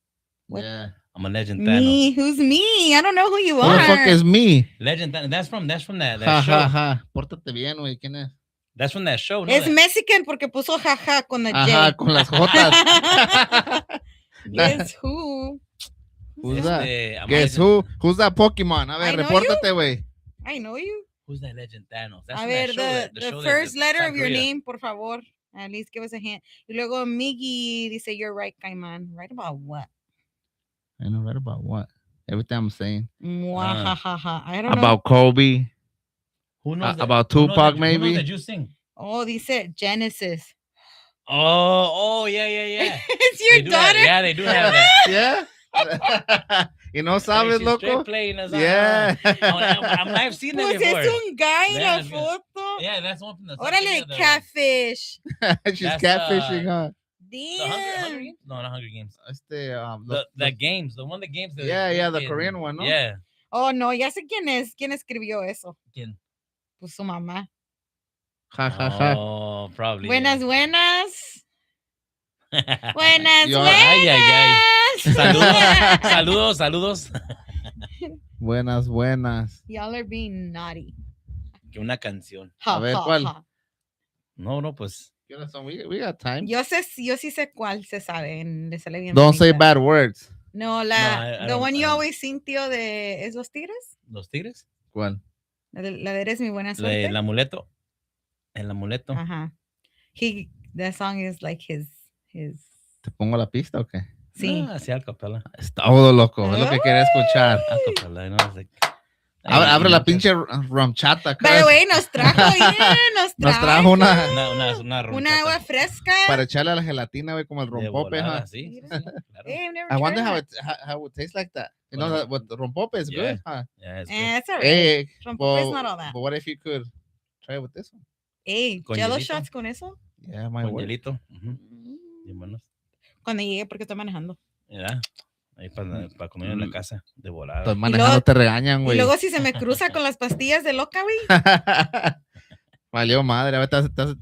What? Yeah. I'm a legend Thanos. Me. Who's me? I don't know who you Who are. the fuck is me? Legend Thanos. That's from that Ja, show. ja, ja. Pórtate bien, güey. ¿Quién es? That's from that show. No, Es that- Mexican porque puso jaja con la Ajá, J. con las jotas. Guess who? Who's that? I'm a Guess legend- who? Who's that Pokemon? A ver, I know repórtate, güey. I know you. Who's that legend Thanos? That's A from ver, that show, the show that- first that letter South of your Korea. name, por favor. At least give us a hint. Y luego Miggy dice, you're right, Cayman. Right about what? I know right about what? Everything I'm saying. Mwahahaha. I don't know. About Kobe. Who knows that- about who knows Tupac, that- Who maybe? knows that you sing? Oh, dice Genesis. Oh, yeah. It's They your do have- daughter? yeah, they do have that. Yeah. y no Hey, sabes, she's loco. straight playing us. Yeah. I've seen that Pues before. es un guy en la Yeah, foto. Yeah, that's one from the. South Órale, Korea, the- catfish. She's That's, catfishing, huh? The Hunger Damn. Games? No, not Hunger Games. The Games, the one the games. That Yeah, the fucking- Korean one, ¿no? Yeah. Oh, no, ya sé quién es. ¿Quién escribió eso? ¿Quién? Pues su mamá. Ja, ja, ja. Oh, probably. Buenas. yeah. Buenas, Yo- Ay, ay, buenas. Saludos. Buenas. Y'all are being naughty. Que una canción. Ja, A ver, ja, ¿cuál? ja. No, pues. ¿Qué hora son? We got time. Yo sí sé cuál se sabe. Le sale bien. Don't say bonita. bad words. No, I the don't- one I you don't- always sing, tío, de ¿Es los tigres? ¿Los tigres? ¿Cuál? La de Eres mi buena suerte. El amuleto. El amuleto. Ajá. That song is like his. ¿Te pongo la pista o qué? Sí. Ah, sí, al capela. Es todo loco. Es lo que quería escuchar. Al capela, ¿no? Es like- Abre la Ay, pinche romchata acá. By the way, nos trajo, yeah, Nos trajo una Una una agua fresca. para echarle a la gelatina, güey, como el de rompope, volada, huh? sí, Mira. claro. Hey, I've never I wonder tried how that. how it tastes like that. You know Well, that what the rompope is yeah. good, huh? Yeah, it's good. It's all right. Hey, Rompope is not all that. but what if you could try it with this one? Hey, Con jello hielito. shots con eso. Yeah, my Con word. hielito. Ujú, bien buenos. Cuando llegue, porque estoy manejando. Ya. Ahí para comer en la casa, de volada. Estás manejando, luego- te regañan, Y güey. luego si se me cruza con las pastillas de loca, güey, Valió madre. A ver, ¿te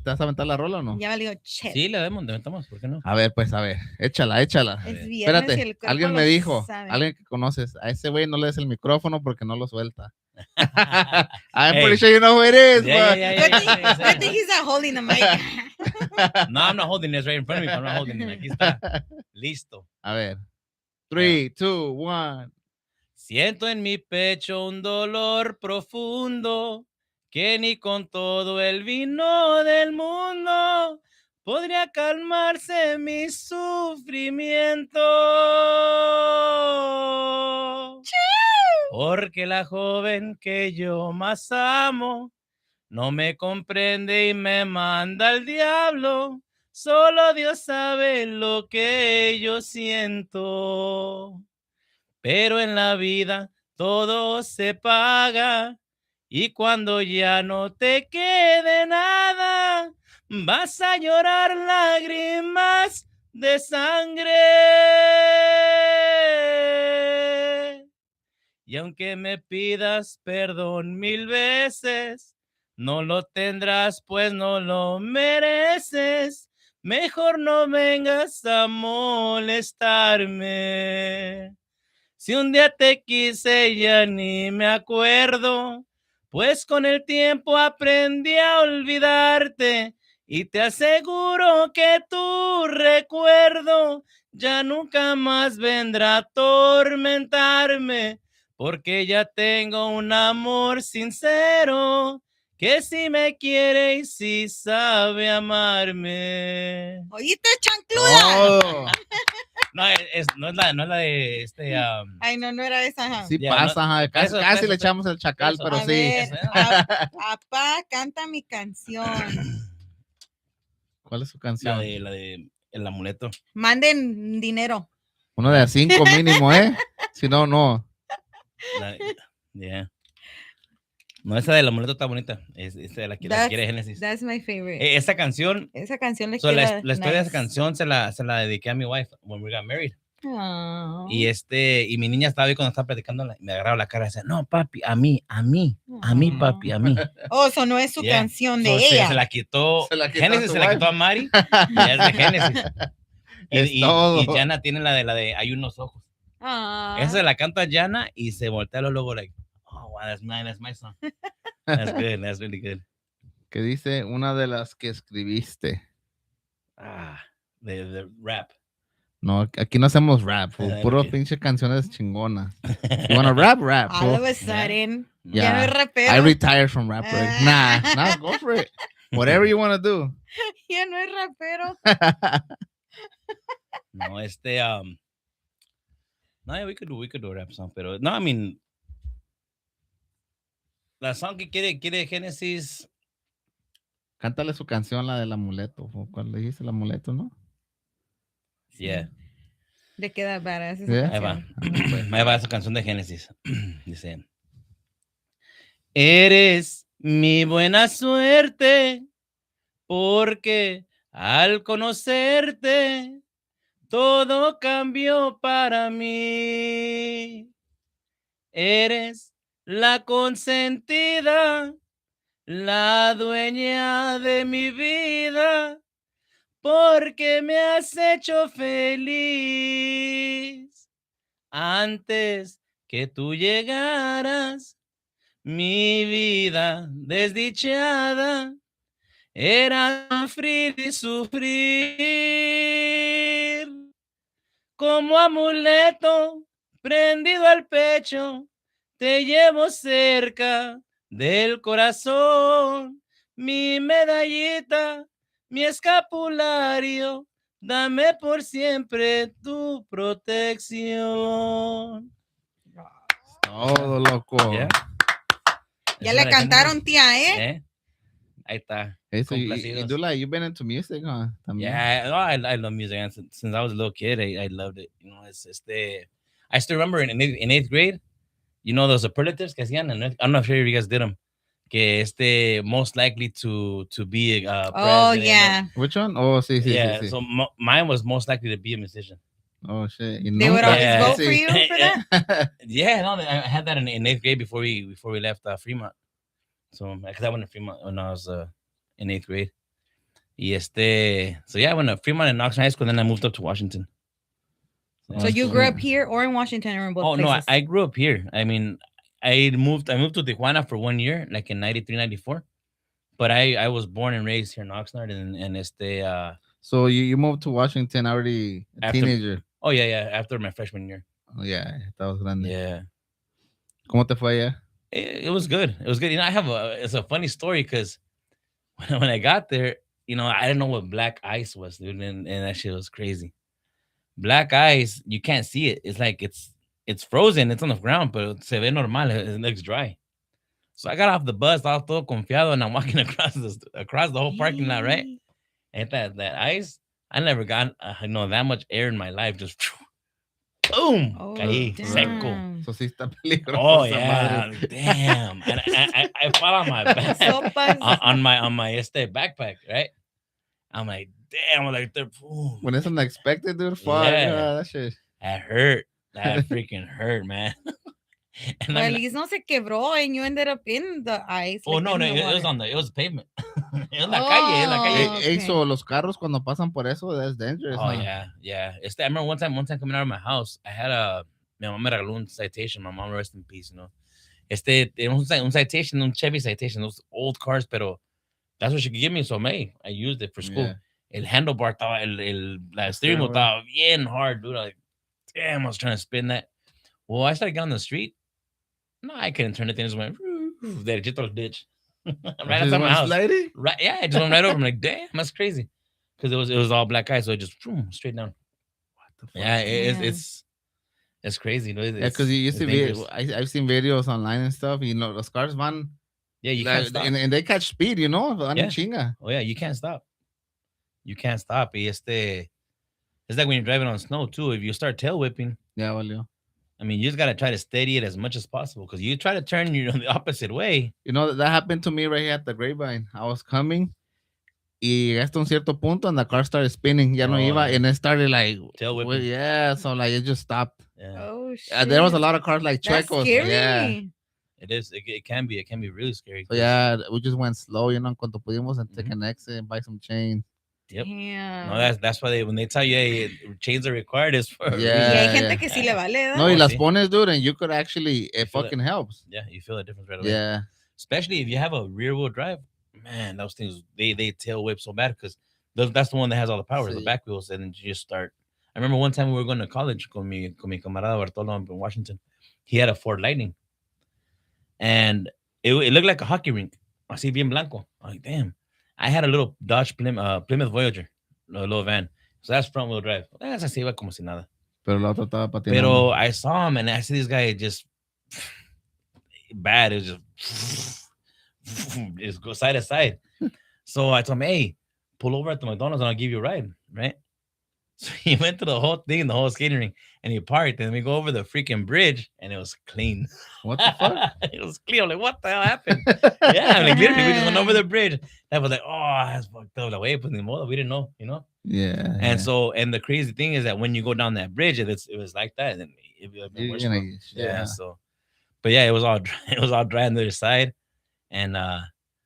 vas a aventar la rola o no? ya valió shit. Sí, le damos, ¿por qué no? A ver, pues, a ver. Échala. Es viernes y Espérate. el cuerpo Alguien lo me dijo, sabe. alguien que conoces, a ese güey no le des el micrófono porque no lo suelta. I'm Hey. pretty sure you know who it is, Yeah, but- yeah, yeah, Good yeah, thing, yeah, yeah, good thing he's not holding the mic. No, I'm not holding this right in front of me, but I'm not holding it. Aquí está. Listo. A ver. 3, 2, 1. Siento en mi pecho un dolor profundo que ni con todo el vino del mundo podría calmarse mi sufrimiento. Porque la joven que yo más amo no me comprende y me manda al diablo. Solo Dios sabe lo que yo siento. Pero en la vida todo se paga y cuando ya no te quede nada, vas a llorar lágrimas de sangre. Y aunque me pidas perdón 1000 veces, no lo tendrás pues no lo mereces. mejor no vengas a molestarme. Si un día te quise ya ni me acuerdo, pues con el tiempo aprendí a olvidarte y te aseguro que tu recuerdo ya nunca más vendrá a atormentarme, porque ya tengo un amor sincero que sí me quiere y sí sabe amarme. ¿Oíste, chancluda? Oh, No, no es la de Ay, no, no era esa. Ajá. sí Ya, no, pasa, ajá, casi, eso, casi eso, le echamos el chacal, eso. pero A sí. ver, Eso, apá, canta mi canción. ¿Cuál es su la canción? de el amuleto. Manden dinero. Uno de a 5 mínimo, ¿eh? Si no, no. La- yeah. No, esa del amuleto está bonita. Es de la que quiere Génesis. That's my favorite. Esa canción, Esa canción le so, la queda historia de esa nice. canción se la dediqué a mi wife when we got married. Aw. Y mi niña estaba ahí cuando estaba platicando, me agarraba la cara y decía, no, papi, a mí, papi, a mí. Oh, eso no es su Yeah. canción So, de se ella. la quitó, Se la quitó a Génesis tu se la wife. quitó a Mari, y ya es de Génesis. Es Y todo. Jana tiene la de Hay unos ojos. Ah. Esa se la canta Jana y se voltea luego, like, oh, wow, that's my song. That's good, that's really good. Que dice una de las que escribiste. Ah, de rap. No, aquí no hacemos rap, fool. Puro Okay. pinche canciones chingonas. You wanna rap? Rap, All fool. of a sudden. Yeah. Ya no es I rapero. retired from rap already. Nah, go for it. Whatever you wanna do. Ya no es rapero. No, no, we could do a rap song, pero no, I mean, la song que quiere Genesis. Cántale su canción, la del amuleto. fool. ¿Cuál le dijiste el amuleto, no? Yeah. Le queda badass esa Yeah. Ahí va. canción. Ahí va esa canción de Génesis. Dice: Eres mi buena suerte, porque al conocerte todo cambió para mí. Eres la consentida, la dueña de mi vida, porque me has hecho feliz. Antes que tú llegaras, mi vida desdichada era sufrir y sufrir. Como amuleto prendido al pecho, te llevo cerca del corazón. Mi medallita, mi escapulario, dame por siempre tu protección. Todo loco. Yeah. Ya Esa le la cantaron, Génesis. tía, ¿eh? Ahí está. Hey, so you Complacidos. do like, you've been into music, huh? También. Yeah, no, I love music. And since I was a little kid, I loved it. You know, I still remember in eighth grade, you know, those superlatives que hacían. And I'm not sure if you guys did them. Que most likely to be a Oh, president. yeah. Which one? Oh, sí, sí, Yeah, sí, sí. so mine was most likely to be a musician. Oh, shit. Y They would nunca- always Yeah. vote sí. for you for that? Yeah, no, I had that in eighth grade before we left Fremont. So, because I went to Fremont when I was in eighth grade. Y so yeah, I went to Fremont and Knox High School, then I moved up to Washington. So you grew up here or in Washington or in both Oh no, places? I grew up here. I mean, I moved to Tijuana for 1 year, like in 93, 94. But I was born and raised here in Oxnard, and So you moved to Washington already a After- teenager. oh yeah, after my freshman year. Oh, yeah, estabas grande. Yeah. ¿Cómo te fue allá? It was good. It was good. You know, it's a funny story because when I got there, you know, I didn't know what black ice was, dude, and that shit was crazy. Black ice, you can't see it. It's like it's frozen. It's on the ground, but se ve normal. It looks dry. So I got off the bus, all todo confiado, and I'm walking across the whole parking lot, right? And that ice, I never got that much air in my life. Just boom, Oh, caí seco. damn. So sí está peligroso. Oh esa yeah, madre. damn! And I fell on my back Sopas. on my backpack, right? I'm like, damn! I'm like, boom. When it's unexpected, dude, fuck. Yeah. That shit. That hurt. That freaking hurt, man. And Well, I'm at like, least no se quebró and you ended up in the ice. oh like no, in the it was water. it was pavement. En la calle. Oh, Hey, okay. so los carros cuando pasan por eso, that's dangerous, Oh huh? yeah, yeah. I remember one time coming out of my house, I had a mi mamá me regaló un citation. My mom rest in peace, you know. Era un citation, un Chevy citation, those old cars, pero that's what she could give me. So I used it for Yeah. school. El handlebar estaba, la steering wheel estaba bien hard, dude. Like, damn, I was trying to spin that. Well, I started getting on the street. No, I couldn't turn it. Thing just went derechito al ditch, right She's outside my one house. slidey? Right, yeah, it just went right over. I'm like, damn, that's crazy. Because it was all black ice, so it just straight down. What the fuck? Yeah, Damn. it's crazy. You know, Yeah, because you used it's to be, dangerous. I've seen videos online and stuff. You know, los cars van, Yeah, you like, can't stop. and they catch speed, you know, van en Yeah. chinga. Oh yeah, you can't stop. You can't stop. It's like when you're driving on snow too. If you start tail whipping, Yeah, valió. I mean, you just gotta try to steady it as much as possible because you try to turn you the opposite way. You know, that happened to me right here at the Grapevine. I was coming y hasta un cierto punto and the car started spinning. Ya no Oh, iba, yeah. and it started like, Tail whipping. yeah, so like it just stopped. Yeah, Oh shit. There was a lot of cars like That's chuecos. scary. Yeah. it is. It can be. It can be really scary. So yeah, we just went slow, you know, en cuanto pudimos and take Mhm. an exit and buy some chains. Yep. Damn. No, that's why when they tell you hey, chains are required, it's for a Y reason. hay Yeah, gente yeah. que sí le vale, ¿verdad? No, y Oh, las sí. pones, dude, and you could actually, it feel it. fucking helps. Yeah, you feel a difference right away. Yeah. Especially if you have a rear wheel drive, man, those things they tail whip so bad because that's the one that has all the power, the Sí. back wheels, and then you just start. I remember one time we were going to college con mi camarada Bartolo in Washington. He had a Ford Lightning, and it looked like a hockey rink. Así bien blanco. I'm like, damn. I had a little Dodge Plymouth Voyager, a little van. So that's front wheel drive. Esa se iba como si nada. Pero la otra estaba patinando. Pero I saw him and I see this guy just bad. It was just go side to side. So I told him, hey, pull over at the McDonald's and I'll give you a ride, right? So he went to the whole thing, the whole skating rink, and he parked. And we go over the freaking bridge, and it was clean. What the fuck? It was clean. I'm like, what the hell happened? Yeah, I'm like, literally, we just went over the bridge. That was like, oh, that's fucked up. Like, wait, but we didn't know, you know? Yeah. And so, and the crazy thing is that when you go down that bridge, it was like that. And it would have been You're worse. gonna- for him. yeah. So, but yeah, it was all dry. It was all dry on the other side. And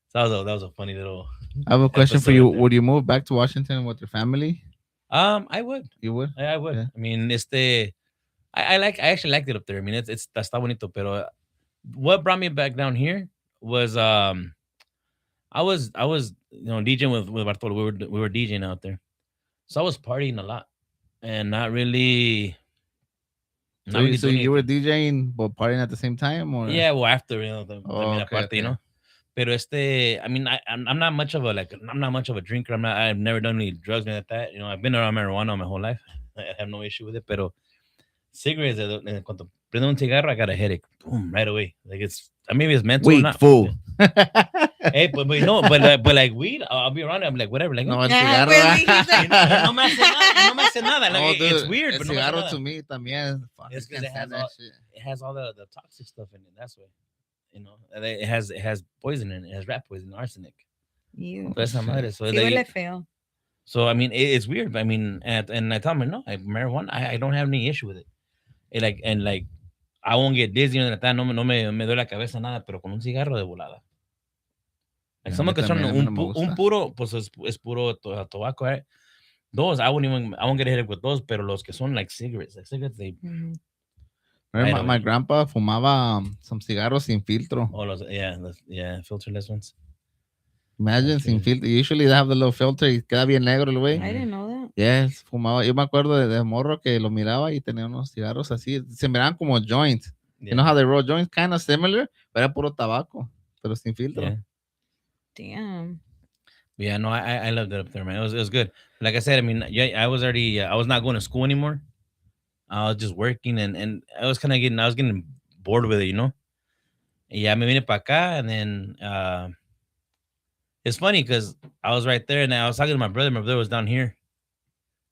so that was a funny little. I have a question for episode you. right there. Would you move back to Washington with your family? I would. You would? I would. Yeah. I mean, I actually liked it up there. I mean, it's está bonito, pero what brought me back down here was I was DJing with Bartolo. We were DJing out there. So I was partying a lot and not really So, really so doing you were anything. DJing but partying at the same time, or Yeah, well after Oh, también okay, aparte, okay. you know. Pero I mean, I'm not much of a drinker. I've never done any drugs or anything like that. You know, I've been around marijuana my whole life. I have no issue with it. Pero cigarettes, cuando prendo un cigarro, I got a headache. Boom, right away. Like maybe it's mental or weak not. fool? Hey, but no, but like weed, I'll be around it. I'm like, whatever. Like, No, el Ah, cigarro. pues, dijiste. no me hace nada. No me hace nada. No, Like, it's dude, weird, El but no me hace cigarro nada. to me también. Fuck, It's I 'cause can't it has stand that all- shit. It has all the toxic stuff in it. That's why. You know, and it has poison in it. It has rat poison, arsenic. You. So esa shit. madre. So, Sí they- huele feo. so I mean, it's weird. I mean, and I tell them, no, marijuana, I don't have any issue with it. Like, I won't get dizzy or that. No me duele la cabeza nada, pero con un cigarro de volada. Like Yeah, someone a mí que son también, a mí no me un gusta. puro, pues es puro tobacco, right? Those I won't get a headache with those, pero los que son like cigarettes, they Mhm. Remember, Right my away. grandpa fumaba some cigarros sin filtro. all those filterless ones. Imagine That's sin crazy. filtro. Usually they have the little filter y queda bien negro el güey. I didn't know that. Yes, fumaba. Yo me acuerdo de morro que lo miraba y tenía unos cigarros así. Se miraban como joints. Yeah. You know how they roll joints? Kind of similar, pero era puro tabaco, pero sin filtro. Yeah. Damn. Yeah, no, I loved it up there, man. It was good. Like I said, I mean, yeah, I was already I was not going to school anymore. I was just working and I was getting bored with it, you know. Y ya me vine para acá, and then it's funny because I was right there and I was talking to my brother. My brother was down here.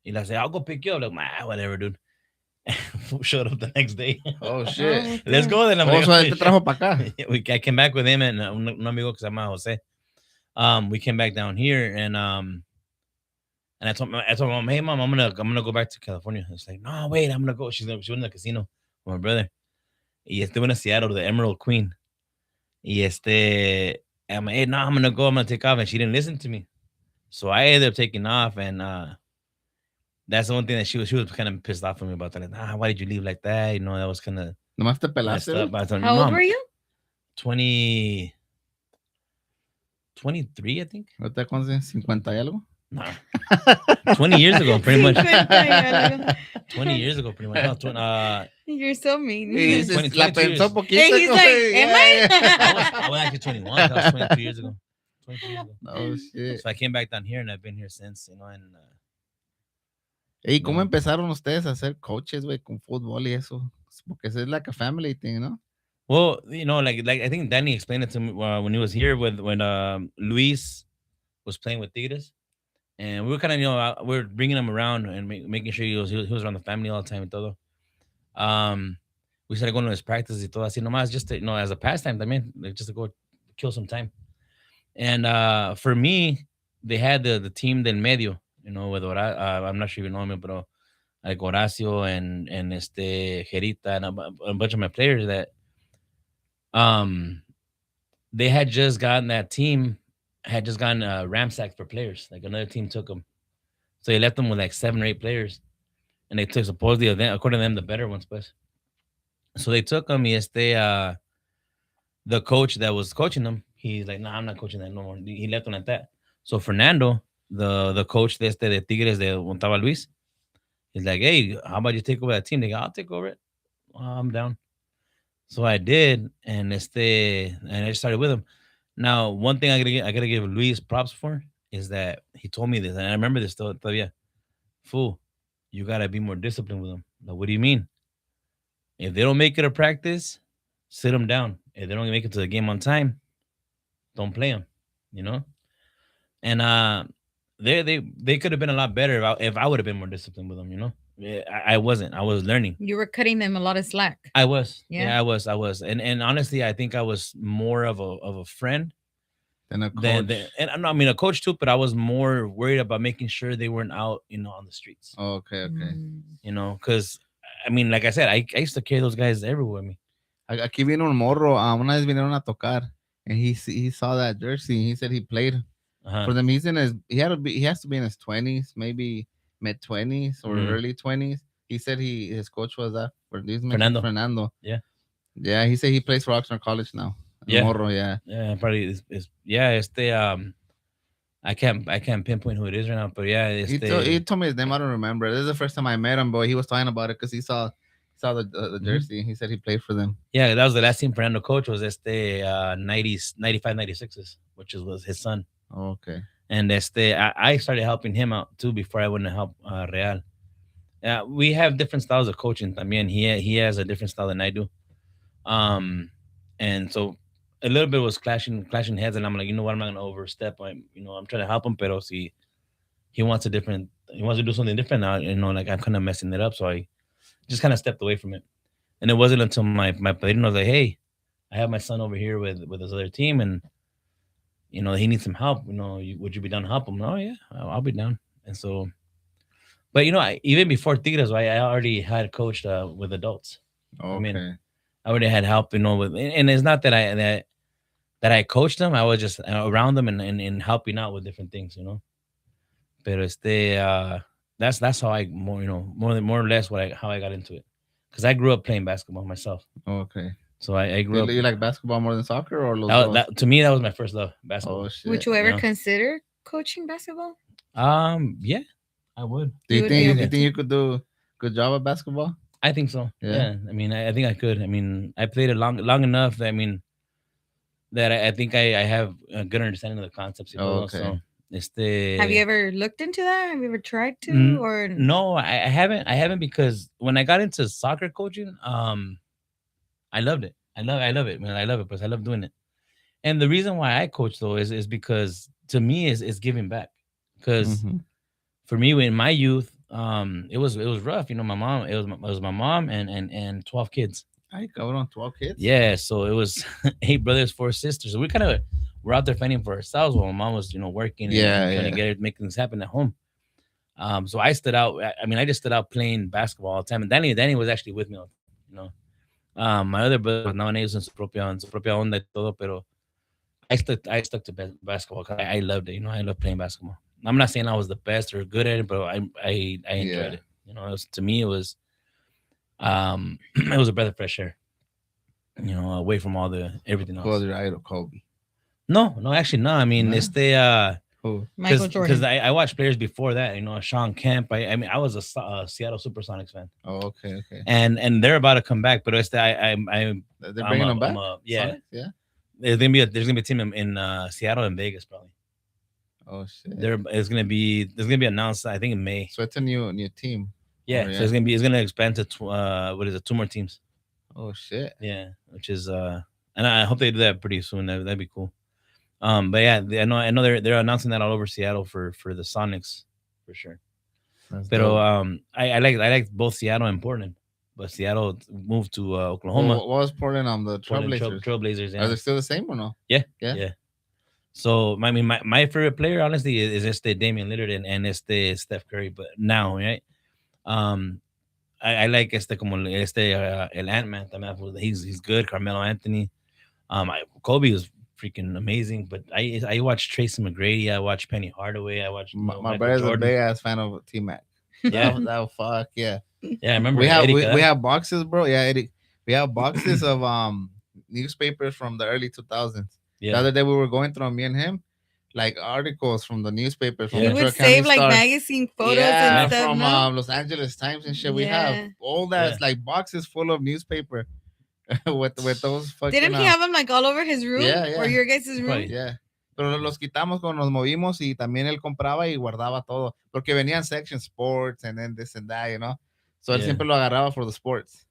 And I said, I'll go pick you up. Like, whatever, dude. Showed up the next day. Oh, Oh, shit. Let's go then. I'm Oh, like, so "Oh, él te shit." trajo para acá. I came back with him and un amigo que se llama Jose. We came back down here and I told my mom, hey mom, I'm gonna go back to California. It's like, no, wait, I'm gonna go. She went in the casino with my brother. Y went to Seattle to the Emerald Queen. Y And I'm like, hey, no, I'm gonna go. I'm gonna take off, and she didn't listen to me. So I ended up taking off, and that's the one thing that she was kind of pissed off at me about. That, like, why did you leave like that? You know, that was kind of Nomás te messed pelaste, up. güey. But I told her, How old Mom, were you? 20, 23, I think. Ahorita con 50 y algo. Nah, 20 years ago, pretty much. 50 y algo. 20 years ago, pretty much. No, You're so mean. Y Yeah, 20, dices, la 22 pensó years. poquito. And he's como, like, yeah, am yeah. I was actually 21. That was 22 years ago. 22 years ago. Oh, shit. So I came back down here, and I've been here since, and ¿Y cómo yeah. empezaron ustedes a ser coaches, güey, con fútbol y eso? Porque es like a family thing, ¿no? Well, like I think Danny explained it to me when he was here with when Luis was playing with Tigres, and we were kind of we were bringing him around and making sure he was around the family all the time and todo. Um, we started going to his practices y todo así nomás just to, as a pastime también, like just to go kill some time. And for me, they had the team del medio, with I'm not sure if you know me, but like Horacio and Gerita and a bunch of my players that um they had just gotten that team had just gotten ramsacked for players. Like another team took them, so they left them with like 7 or 8 players, and they took supposedly according to them the better ones, but so they took them. The coach that was coaching them, he's like, nah, I'm not coaching that no more. He left them like that. So Fernando, the coach de Tigres de Montaba Luis, he's like, hey, how about you take over that team? They go, I'll take over it. I'm down. So I did, and I started with him. Now, one thing I gotta give Luis props for is that he told me this, and I remember this still todavía. Fool, you gotta be more disciplined with them. Like, what do you mean? If they don't make it a practice, sit them down. If they don't make it to the game on time, don't play them. You know, and they could have been a lot better if I would have been more disciplined with them. Yeah, I wasn't. I was learning. You were cutting them a lot of slack. I was. Yeah. Yeah, I was. And honestly, I think I was more of a friend Then a than coach. and I mean a coach too, but I was more worried about making sure they weren't out, on the streets. Oh, okay. Mm. Because I mean, like I said, I used to carry those guys everywhere with me. Aquí vino un morro. Una vez vinieron a tocar. And he saw that jersey. He said he played Uh-huh. for them. He has to be in his 20s, maybe mid 20s or Mhm. early 20s. He said his coach was that for this Fernando. Fernando. Yeah. Yeah, he said he plays for Oxnard College now. Yeah. Morro, yeah. Yeah, probably is yeah. I can't pinpoint who it is right now, but yeah, He told me his name. I don't remember. This is the first time I met him, but he was talking about it because he saw the jersey. He said he played for them. yeah, that was the last team Fernando coach was 90s, 95, 96s, which was his son. Oh, okay. And I started helping him out too before I went to help Real. We have different styles of coaching. I mean, he has a different style than I do. Um, and so a little bit was clashing heads, and I'm like, I'm not gonna overstep. I'm trying to help him, pero si he wants to do something different now. Like I'm kind of messing it up, so I just kind of stepped away from it. And it wasn't until my padrino was like, hey, I have my son over here with this other team, and he needs some help. Would you be down to help him? Oh yeah, I'll be down. And so, but even before Tigres, I already had coached with adults. Okay. I mean, I already had help, with, and it's not that I coached them. I was just around them and helping out with different things. Pero that's how I more or less how I got into it, because I grew up playing basketball myself. Okay. So I grew up. You like basketball more than soccer, or los That, dos? to me, that was my first love, basketball. Oh shit. Would you ever Yeah. consider coaching basketball? Yeah, I would. Do you would think be you think you could do a good job at basketball? I think so. Yeah. Yeah. I mean, I think I could. I mean, I played it long enough that that I think I have a good understanding of the concepts. Oh, okay. So, Have you ever looked into that? Have you ever tried to? Mm, Or No, I haven't. I haven't, because when I got into soccer coaching, I loved it. I love it, man. I love it because I love doing it. And the reason why I coach though is because to me is giving back. Because Mhm. for me, in my youth, it was rough. My mom, it was my mom and 12 kids. Ay, cabrón, 12 kids. Yeah, so it was 8 brothers, 4 sisters. So we kind of were out there fighting for ourselves while my mom was, working Yeah, and trying to yeah. get it, make things happen at home. So I stood out. I mean, I just stood out playing basketball all the time. And Danny was actually with me all the time. My other brother was nowadays en su propia onda y todo, pero I stuck to basketball because I loved it. You know, I love playing basketball. I'm not saying I was the best or good at it, but I enjoyed Yeah. it. You know, to me it was it was a breath of fresh air. You know, away from all the everything Who was else. your idol? Kobe. No, actually, no. I mean, No. it's the Who? Michael because Jordan. I watched players before that. You know, Sean Kemp. I mean, I was a Seattle SuperSonics fan, Oh, okay, okay. and they're about to come back. But it's the They're bringing them I'm back. a yeah. Sonics? Yeah. There's gonna be a team in Seattle and Vegas probably. Oh shit. There's gonna be announced I think in May. So it's a new team. Yeah, Oh, so yeah. it's gonna expand to what is it, two more teams. Oh shit. Yeah, which is and I hope they do that pretty soon. That'd be cool. But yeah, I know they're announcing that all over Seattle for the Sonics for sure. That's Pero dope. I like both Seattle and Portland, but Seattle moved to Oklahoma. What was Portland on the Portland Trailblazers? Trailblazers. Are Yeah, they still the same or no? yeah, Yeah. yeah. So I mean, my favorite player honestly is este Damian Lillard and este Steph Curry. But now, right? Um, I like este como el Ant Man. He's good. Carmelo Anthony. Kobe was freaking amazing. But I watched Tracy McGrady. I watched Penny Hardaway. I watched My Michael brother's a Jordan. big ass fan of T Mac. Yeah, That fuck yeah. yeah. I remember We have Erika. we have boxes, bro. Yeah, Eddie. We have boxes of newspapers from the early 2000s. The Yeah, other day we were going through me and him, like articles from the newspapers from He Yeah. Ventura would County save like Star. magazine photos Yeah, and stuff, from no? Los Angeles Times and shit. We have Yeah. all that Yeah. like boxes full of newspaper with those fucking. Didn't he have them like all over his room? Yeah, yeah. Or your guys' room? Probably. Yeah. Pero los quitamos cuando nos movimos y también él compraba y guardaba todo. Porque venían section sports and then this and that, you know. So él Yeah. siempre lo agarraba for the sports.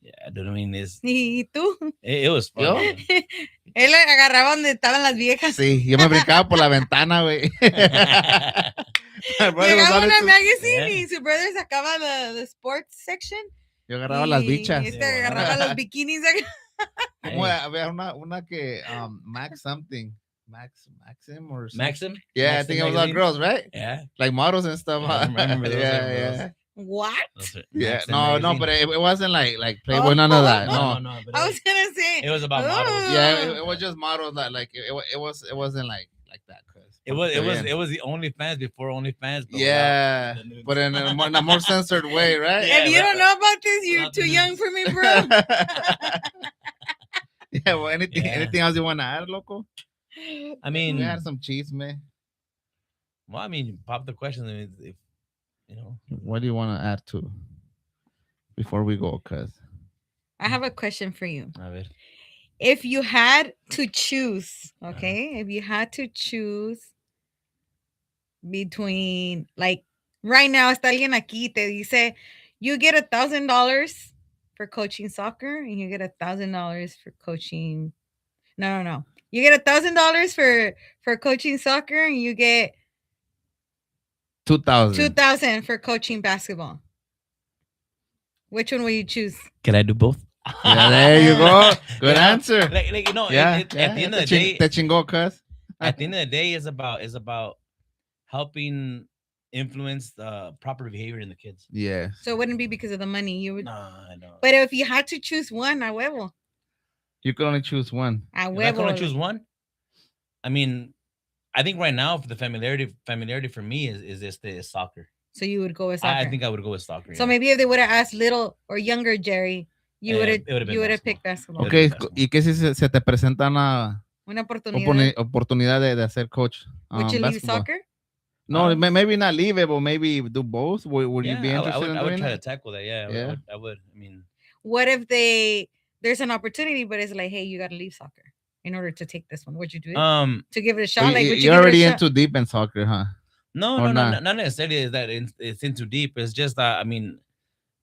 Yeah, dude. I mean, ¿Y tú? it was fun. Yo? man. Él agarraba donde estaban las viejas. Sí, yo me brincaba por la ventana, güey. My brother was Llegaba on it una too. magazine Yeah. y su brother sacaba the sports section. Yo agarraba las y bichas. Este Yeah, agarraba bueno. los bikinis. acá. Como Hey. había una que Max something. Maxim or something. Maxim. Yeah, I Maxim think it was all magazine? girls, right? Yeah. Like models and stuff. Yeah, I remember those, I yeah, remember those. yeah. What? Those are Yeah, Maxim no, magazine. but it wasn't like Playboy, Oh. none of that. no, No, no. But I was gonna say. it was about models. yeah, it was just models that like it wasn't like that. Cause It was the OnlyFans before OnlyFans. But yeah, without the nudes. but in a more censored way, right? Yeah, If you don't but- know about this, you're without the too young nudes. for me, bro. Yeah, well, anything Yeah. anything else you want to add, loco? I mean, We had some cheese, man. well, I mean, pop the question. I mean, if you know, What do you want to add to before we go? Cause I have a question for you. a ver. If you had to choose, okay, if you had to choose between, like, right now, está alguien aquí te dice, you get $1,000 for coaching soccer, and you get $1,000 for coaching. No. You get $1,000 for coaching soccer, and you get 2,000. $2,000 for coaching basketball. Which one will you choose? Can I do both? Yeah, there you go. Good Yeah. answer. Like you know, Yeah, at the end of the day, te chingó, cuz. at the end of the day, is about helping influence proper behavior in the kids. Yeah. So it wouldn't be because of the money. You would. No, I know. But if you had to choose one, a huevo. You can only choose one. A If I can only huevo. choose one, I mean, I think right now for the familiarity for me is soccer. So you would go with I soccer. think I would go with soccer. So yeah. maybe if they would have asked little or younger Jerry, you Yeah, would have it would've been you would have basketball. picked basketball. Okay. Ok, basketball. ¿y qué si se te presenta una Una oportunidad. oportunidad de hacer coach? Would you leave basketball? soccer? No, maybe not leave it, but maybe do both. Would you be Yeah, interested in I would doing try to that? tackle that. Yeah, Yeah. I would. I mean, What if there's an opportunity, but it's like, hey, you got to leave soccer in order to take this one? Would you do it to give it a shot? So Like, would you you're give it already a in shot? too deep in soccer, huh? no, Or not? not necessarily is that it's in too deep. It's just that I mean,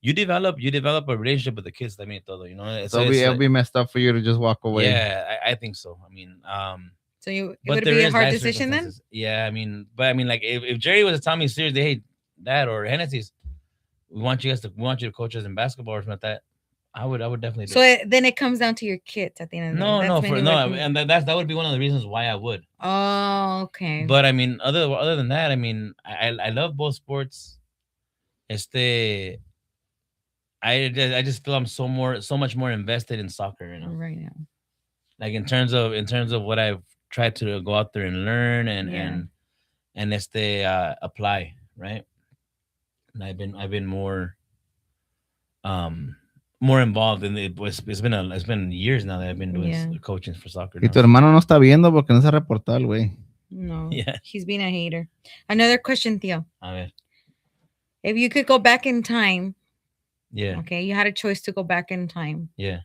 you develop a relationship with the kids. I mean, todo, you know. So it's it'll like- be messed up for you to just walk away. yeah, I think so. I mean, So it but would there be a is hard life decision then. circumstances. Yeah, I mean, like if Jerry was to tell me seriously, hey, Dad or Hennessy's, we want you to coach us in basketball or something like that. I would definitely do. So then it comes down to your kids at the end of the day. no, That's when you would- and that would be one of the reasons why I would. Oh, okay. But I mean, other than that, I mean, I love both sports. I just feel I'm so much more invested in soccer, you know. right now. like in terms of what I've tried to go out there and learn Yeah. and apply, right? And I've been um more involved in it. It's been years now that I've been doing Yeah. coaching for soccer Y now. tu So hermano no está viendo porque no se ha reportado el güey. No. yeah, He's being a hater. Another question, Theo. I mean, If you could go back in time, yeah, okay, you had a choice to go back in time. yeah.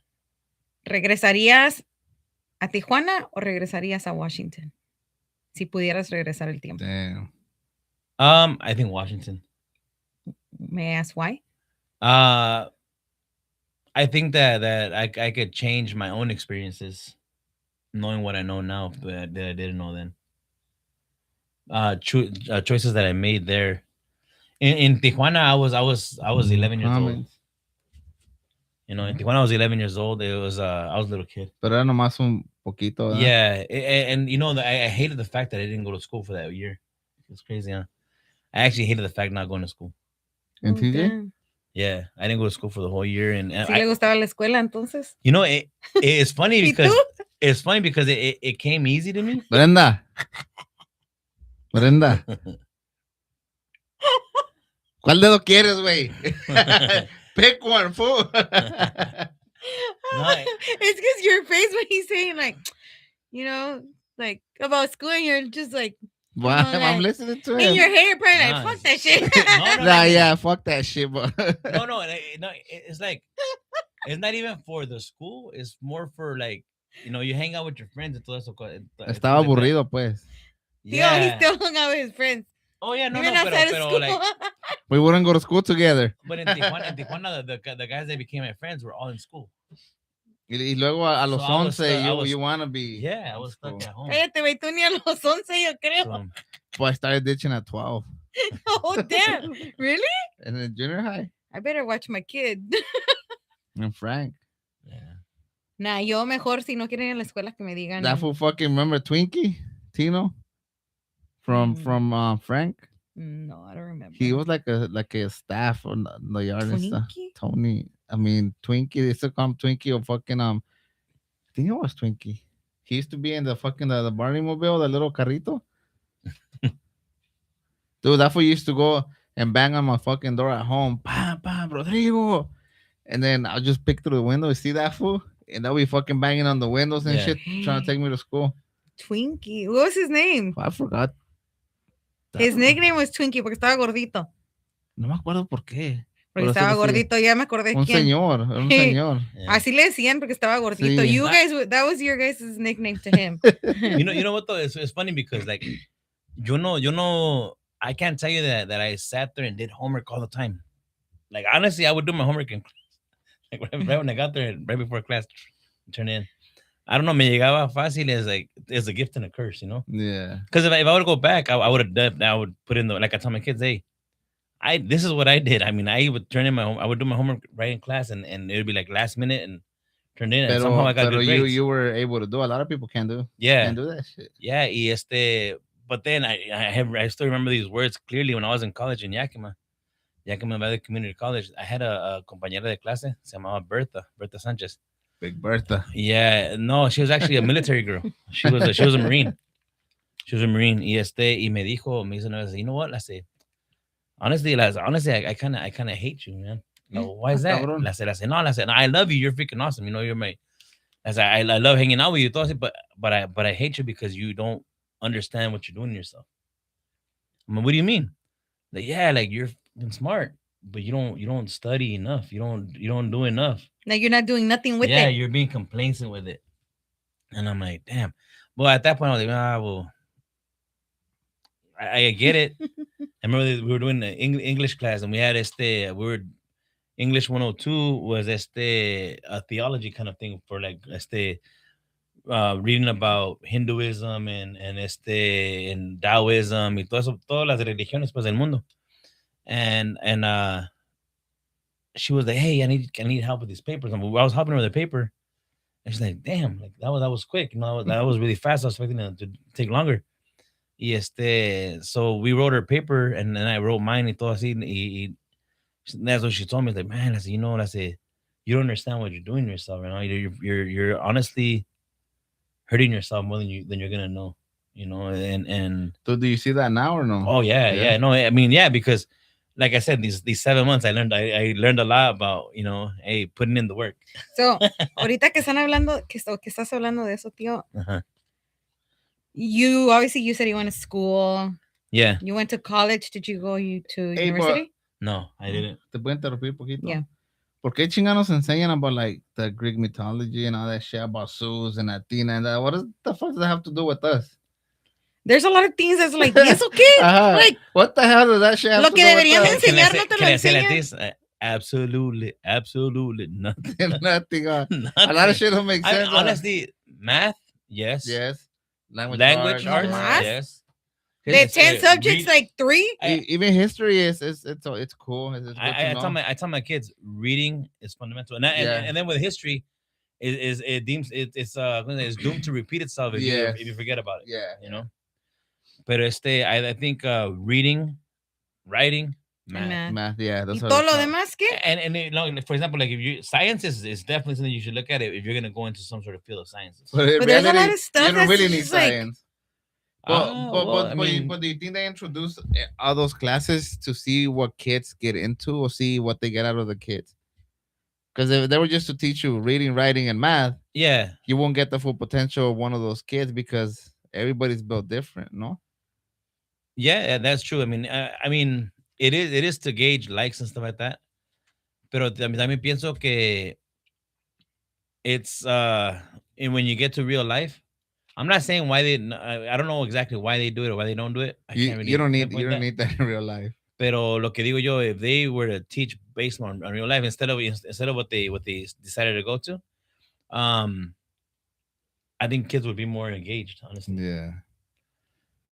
¿Regresarías a Tijuana o regresarías a Washington? Si pudieras regresar el tiempo. Damn. I think Washington. May I ask why? Uh, I think that I could change my own experiences, knowing what I know now that I didn't know then. Choices that I made there in Tijuana. I was No 11 years old. comments. In Tijuana I was 11 years old. It was I was a little kid. Pero era nomás un poquito, ¿verdad? Yeah, and I hated the fact that I didn't go to school for that year. It's crazy, huh? I actually hated the fact not going to school. ¿En Oh, TJ? damn. Yeah, I didn't go to school for the whole year, and ¿Sí le gustaba la escuela entonces? it's funny ¿Y because tú? it came easy to me. Brenda. Brenda. ¿Cuál dedo quieres, güey? Pick one, fool. No, It's because your face when he's saying like, like about school, and you're just like, Why? like, I'm listening to in him. your hair, probably like, Nah, fuck that shit. no, Nah, yeah, fuck that shit, bro. no, it's like it's not even for the school. It's more for like you hang out with your friends and todo eso. Estaba aburrido, pues. He Yeah. still hung out with his friends. Oh yeah, no, Even no, outside of pero school. like, We wouldn't go to school together. but in Tijuana, the guys that became my friends were all in school. Y luego a los So I was 11, stuck- you want to be. Yeah, I in was stuck school. at home. Cállate, güey, tú ni a los 11, yo creo. So, Well, I started ditching at 12. Oh, damn. Really? And in junior high. I better watch my kid. And Frank. yeah. Nah, yo mejor si no quieren ir a la escuela que me digan. That fool fucking remember Twinkie? Tino? From Frank? No, I don't remember. He was like a staff on the yard and stuff. Twinkie? Tony. I mean Twinkie. They used to call him Twinkie or fucking I think it was Twinkie. He used to be in the fucking the Barney Mobile, the little carrito. Dude, that fool used to go and bang on my fucking door at home. Bam, bam, Rodrigo. And then I'll just pick through the window and see that fool. And they'll be fucking banging on the windows and Yeah. shit, trying to take me to school. Twinkie. What was his name? I forgot. His nickname was Twinkie porque estaba gordito. No me acuerdo por qué. Porque Pero sí estaba decía, gordito. Ya me acordé Un quién. señor, era un Hey. señor. Yeah. Así le decían porque estaba gordito. Sí. You guys, that was your guys' nickname to him. You know what though? It's funny because like I can't tell you that I sat there and did homework all the time. Like honestly, I would do my homework in class. Like right when I got there, right before class, turn in. I don't know, me llegaba fácil as a gift and a curse, Yeah. Because if I would go back, I would have I would put in like I tell my kids, hey, this is what I did. I mean, I would turn in I would do my homework right in class, and it would be like last minute and turn in, and somehow I got Pero good grades. you were able to do. A lot of people can't do. Yeah, Can't do that shit. yeah. But then I still remember these words clearly when I was in college in Yakima Valley Community College. I had a compañera de clase, se llamaba Bertha Sanchez. Big Bertha. Yeah, no, she was actually a military girl. She was a Marine. She was a Marine. Y me hizo una vez, you know what? I said, honestly, I kind of hate you, man. No, why is that? Cabrón. I said, no, I love you. You're freaking awesome. You're my. I said, I love hanging out with you. But I hate you because you don't understand what you're doing to yourself. I mean, what do you mean? Like, yeah, like you're fucking smart, but you don't study enough. You don't do enough. Like you're not doing nothing with Yeah, it. you're being complacent with it. And I'm like, damn. Well, at that point, I was like, well, I get it. I remember we were doing the English class, and we had English 102 was a theology kind of thing for like reading about Hinduism and Taoism y todo eso, todas las religiones pues del mundo. And she was like, hey, I need help with these papers. And I was helping her with the paper. And she's like, damn, like that was quick. That was really fast. I was expecting it to take longer. Y so we wrote her paper, and then I wrote mine y todo así. That's what she told me. Like, man, I said, I said, you don't understand what you're doing to yourself. You're honestly hurting yourself more than you're gonna know, you know. And So do you see that now or no? oh yeah, Yeah. yeah, no, I mean yeah, because like I said, these 7 months I learned a lot about, you know, hey, putting in the work. So, ahorita que están hablando, que estás hablando de eso, tío, Uh-huh. you obviously you said you went to school, Yeah, you went to college. Did you go to Hey, but university? no, I didn't. te puedo interrumpir un poquito. Yeah. ¿Por qué chinganos enseñan about like the Greek mythology and all that shit about Zeus and Athena and that? What does the fuck does that have to do with us? There's a lot of things that's like, ¿y eso qué? Ajá. Like, What the hell does that shit have lo to que do deberían with us? enseñar no te lo Can I say like enseñan. this? Absolutely, absolutely nothing. Nothing. A lot Nothing. of shit don't make I mean, sense. honestly, math, yes. Yes. Language arts, Más. yes. The 10 subjects, Read- like 3. Even history it's cool. It's good to I know. I tell my kids reading is fundamental, Yeah. and then with history, is it deems it's doomed to repeat itself Yes. if you forget about it. Yeah. You know. But I think reading, writing, math. Math, yeah. ¿Y That's what todo it's lo called. demás qué? And you know, for example, like if you science is definitely something you should look at it if you're gonna go into some sort of field of sciences. But in But there's a lot reality, of stuff you don't that's really need just like- science. Ah, well, I mean, But do you think they introduce all those classes to see what kids get into or see what they get out of the kids? Because if they were just to teach you reading, writing, and math, yeah, you won't get the full potential of one of those kids because everybody's built different, no? yeah, that's true. I mean, it is to gauge likes and stuff like that. Pero también pienso que it's and when you get to real life, I'm not saying why I don't know exactly why they do it or why they don't do it. I can't really You don't pinpoint that. need that in real life. Pero lo que digo yo, if they were to teach based on real life instead of what they decided to go to, um, I think kids would be more engaged. Honestly, Yeah.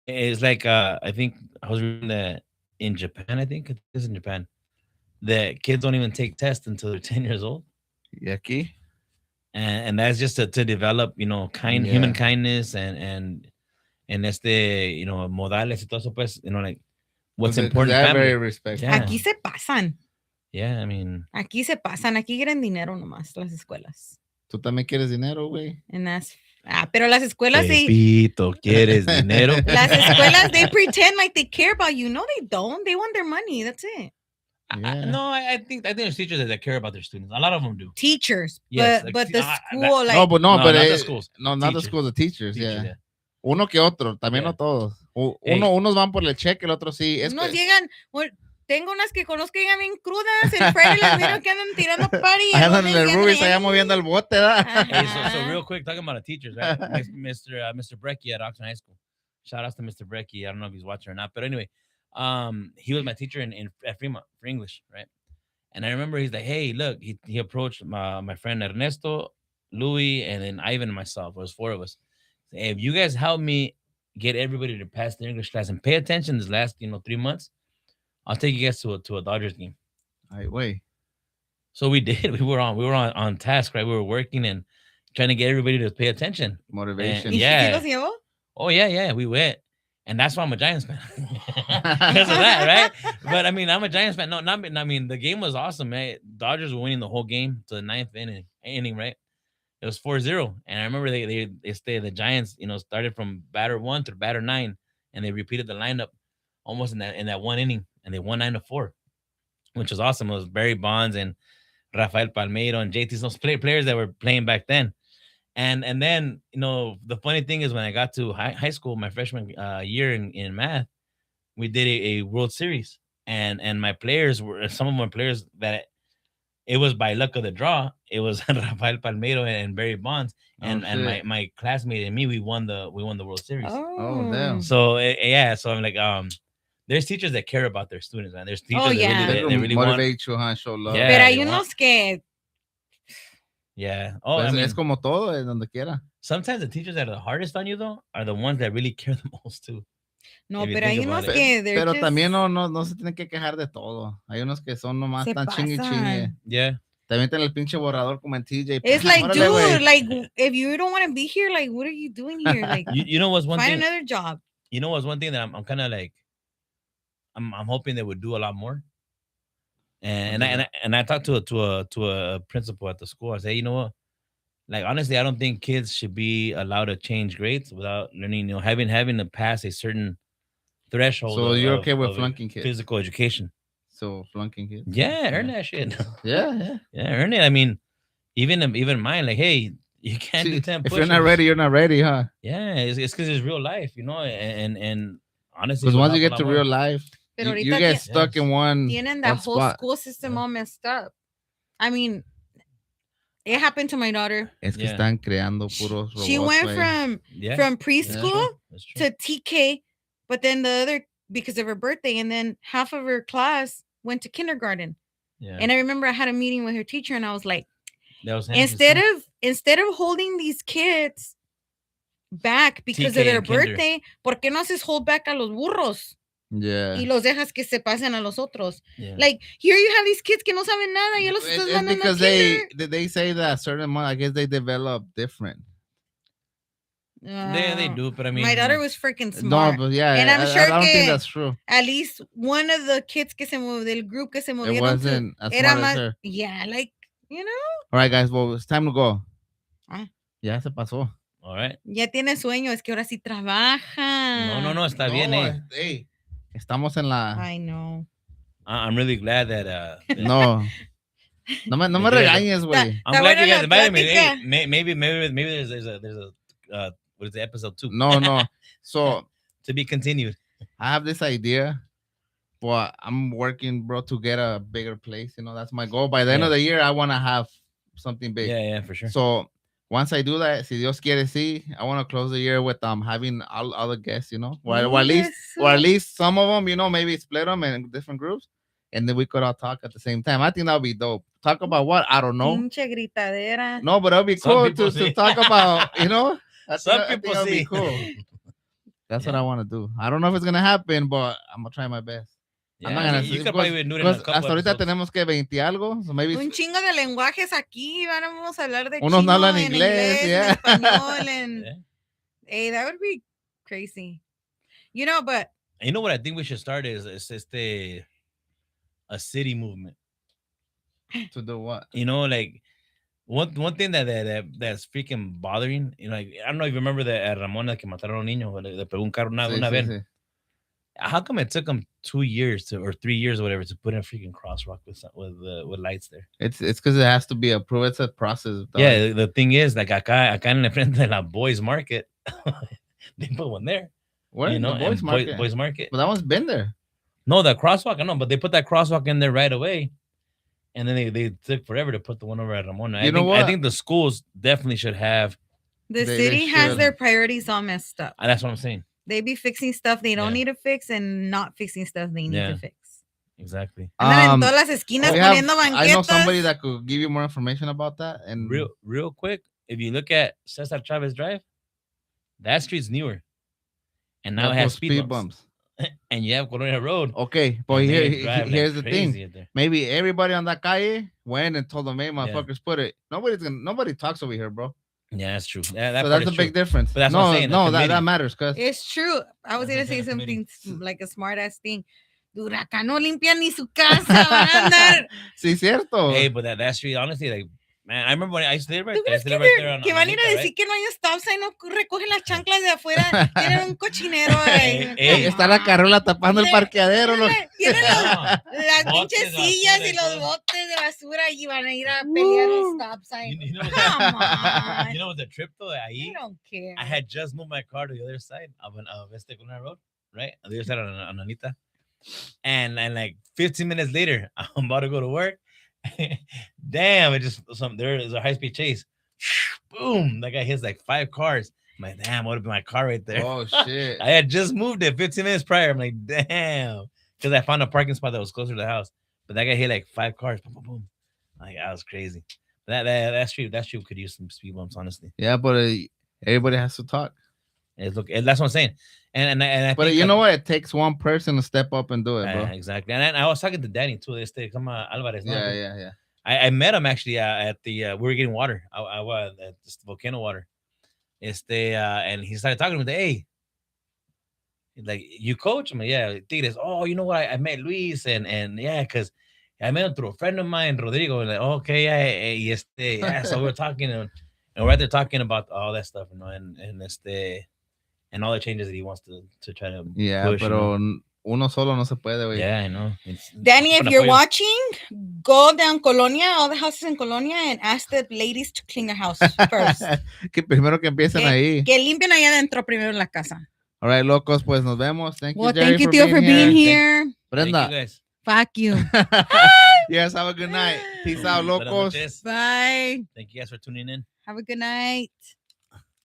it's like I think I was reading that in Japan. I think it's in Japan that kids don't even take tests until they're 10 years old, Yucky. and that's just to develop, you know, human Yeah. kindness and you know, modales y todo eso, pues, you know, like what's 'Cause important. they're Family. very respectful. Yeah. Aquí se pasan. Yeah, I mean, Aquí se pasan. Aquí quieren dinero nomás las escuelas. Tú también quieres dinero, güey. And that's, pero las escuelas, Pepito, ¿quieres dinero? las escuelas, they pretend like they care about you. No, they don't. They want their money. That's it. Yeah. No, I think there's teachers that care about their students. A lot of them do. Teachers. Yes, but like, the that- school, like, No, but No, but not the schools. No, not the Teachers. schools, the teachers, Teachers, yeah. Uno que otro, también Yeah. no todos. Hey. Unos van por el cheque, el otro sí. Es unos que- llegan, tengo unas que conozco que llegan bien crudas, el Freddy las miro que andan tirando party. Ahí andan en el Rubis allá moviendo el bote, ¿da? Hey, so Ajá. real quick, talking about the teachers, right? Mr. Brecky at Oxford High School. Shout out to Mr. Brecky. I don't know if he's watching or not, but anyway, he was my teacher at Fremont for English, right? And I remember he's like, "Hey, look," he approached my friend Ernesto, Louis, and then Ivan and myself. It was 4 of us. Hey, if you guys help me get everybody to pass their English class and pay attention this last 3 months, I'll take you guys to a Dodgers game. Ay, güey. So we did. We were on task, right? We were working and trying to get everybody to pay attention. Motivation. ¿Y Yeah. sí los llevó? Oh yeah, we went, and that's why I'm a Giants fan because of that, right? But I mean, I'm a Giants fan. No, not. I mean, the game was awesome, man. Dodgers were winning the whole game to the 9th inning, right? It was 4-0, and I remember they stayed. The Giants, you know, started from batter 1 to batter 9, and they repeated the lineup almost in that one inning, and they won 9-4, which was awesome. It was Barry Bonds and Rafael Palmeiro and JT, those players that were playing back then. And then, you know, the funny thing is when I got to high school, my freshman year in math, we did a World Series, and my players were some of my players that it was by luck of the draw. It was Rafael Palmeiro and Barry Bonds, and shit. my classmate and me, we won the World Series. Oh, damn. So yeah, so I'm like, there's teachers that care about their students, man. There's teachers yeah. that really want. Motivate you, huh? Show love. Yeah. Pero hay they want- unos que, Yeah. Oh, Pues I mean, es como todo, donde quiera. sometimes the teachers that are the hardest on you though are the ones that really care the most too. no, If you pero hay think unos about it. que, they're Pero just, también no se tienen que quejar de todo. Hay unos que son nomás Se tan chingue pasan. chingue. Yeah. Te meten el pinche borrador como en TJ. it's ¡Pam! like, Órale, dude, güey. like, if you don't want to be here, like, what are you doing here? Like, You know what's one find thing? another job. You know what's one thing that I'm kind of like, I'm hoping they would do a lot more. And I talked to a principal at the school. I say, you know what? Like honestly, I don't think kids should be allowed to change grades without learning. Having to pass a certain threshold So you're okay with of flunking kids? physical education. So flunking kids. Yeah, earn Yeah. that shit. Yeah, yeah. Yeah, earn it. I mean, even mine. Like, hey, you can't do See, 10 if you're push-ups. not ready, you're not ready, huh? Yeah, it's because it's real life, and honestly, it Because would once you help a get lot to more. real life, Pero you ahorita get stuck Yes. in tienen one that whole spot. school system Yeah. all messed up. I mean, it happened to my daughter. Es que Yeah. están creando puros She robots, went güey. Yeah, from that's preschool true. That's true. to TK, but then the other because of her birthday, and then half of her class went to kindergarten. Yeah, And I remember I had a meeting with her teacher, and I was like, that was him. instead of holding these kids back because of TK their and kinder. birthday, ¿por qué no haces hold back a los burros? Yeah. Y los dejas que se pasen a los otros. Yeah. Like, here you have these kids que no saben nada, ya los estás It's mandando a because kinder. they say that certain amount, I guess they develop different. They do, but I mean, My daughter was freaking No, smart. but yeah, And I'm I sure don't think que that's true. at least one of the kids que se del group que se It movieron wasn't as era smart as más, her. yeah, like, you know, All right, guys. Well, it's time to go. Ah. Ya se pasó. all right. ya tiene sueño, es que ahora sí trabaja. No, está bien, eh. Hey, estamos en la. I know. I'm really glad that No. No me They did. regañes, güey. I'm Está glad buena you guys la invited me. Hey, plática. maybe there's a what is the episode 2 No. So to be continued. I have this idea, but I'm working, bro, to get a bigger place. That's my goal. By the end Yeah. of the year, I want to have something big. Yeah, for sure. So once I do that, si Dios quiere, sí, I want to close the year with having all the guests, or at least some of them, maybe split them in different groups, and then we could all talk at the same time. I think that would be dope. Talk about what? I don't know. Pinche gritadera. No, but it'll be Some cool people to see. talk about, Some I think people it'll be see. cool. That's what Yeah. I want to do. I don't know if it's gonna happen, but I'm gonna try my best. I'm not gonna. you could probably do it in a couple hasta ahorita episodes. tenemos que 20 algo, so maybe Un chingo de lenguajes aquí. Vamos a hablar de Unos no chino, hablan en inglés, en yeah. español, and Yeah. hey, that would be crazy. But You know what I think we should start is a city movement. to do what? Like one thing that's freaking bothering. Like I don't know if you remember that Ramona que mataron a un niño, le pegó un carro una Sí, vez. sí. How come it took them 2 years or 3 years or whatever to put in a freaking crosswalk with lights there? It's because it has to be approved. It's a process. Dog. Yeah, the thing is, like acá en el frente de la Boys Market, they put one there. Where? The Boys and Market. Boys Market. But that one's been there. No, the crosswalk, I know, but they put that crosswalk in there right away. And then they took forever to put the one over at Ramona. You know what? I think the schools definitely should have. the They city has should. their priorities all messed up. That's what I'm saying. They be fixing stuff they don't Yeah. need to fix and not fixing stuff they need Yeah. to fix. Exactly. Andan en Um, todas las esquinas we have- poniendo banquetas. I know somebody that could give you more information about that. And Real quick, if you look at Cesar Chavez Drive, that street's newer. And now that it has goes speed bumps. And you have Colonia Road. Okay, but and they drive like here's the thing. crazy out there. Maybe everybody on that calle went and told them, "Hey, motherfuckers, put it." Nobody talks over here, bro. Yeah, that's true. That So part that's is a big true. difference. But that's what I'm saying, a no, that committee. matters, cause It's true. I was That's going to say a committee. something like a smart ass thing. Dude, acá no limpian ni su casa. Van a andar. sí, cierto. Hey, but that street, honestly, like, man, I remember when I used to live right ¿Tú there. I crees used to que, live right there on que van a ir a Anita, decir right? que no hay stop sign, no recogen las chanclas de afuera? Tienen un cochinero ahí. Ey, Está la carrola tapando el parqueadero. Tienen las Botes pinches de sillas basura y y los todo. botes de basura y van a ir a pelear el stop sign. You know, Come on. you know what's the trip though? I don't care. I had just moved my car to the other side of Colonia Road, right? On the other side on Anita. And like 15 minutes later, I'm about to go to work. Damn, there's a high-speed chase. Boom! That guy hits like 5 cars. I'm like, damn, what would be my car right there? Oh shit. I had just moved it 15 minutes prior. I'm like, damn. Because I found a parking spot that was closer to the house. But that guy hit like 5 cars. Boom, boom, boom. Like, that was crazy. That street could use some speed bumps, honestly. Yeah, but everybody has to talk. That's what I'm saying. And I But think you know what? It takes one person to step up and do it, bro. exactly. And I was talking to Danny too. Alvarez. ¿No? Yeah. I met him actually at the we were getting water. I was at this volcano water. And he started talking to me. Hey, he's like, you coach? I'm like, yeah. Tigres. Oh, you know what? I met Luis and yeah, because I met him through a friend of mine, Rodrigo. Like, okay, yeah, yeah. So we were talking And we're right there talking about all that stuff, and all the changes that he wants to try to Yeah, push. pero uno solo no se puede, güey. Yeah, I know. Danny, if con you're apoyo. watching, go down Colonia, all the houses in Colonia, and ask the ladies to clean their house first. Que primero que empiecen ahí. Que limpien allá adentro primero en la casa. All right, locos, pues nos vemos. Thank you, Well, Jerry, thank you, Theo, for being here. Thank Brenda. you guys. Fuck you. Yes, have a good night. Peace out, Buenas locos. noches. Bye. Thank you guys for tuning in. Have a good night.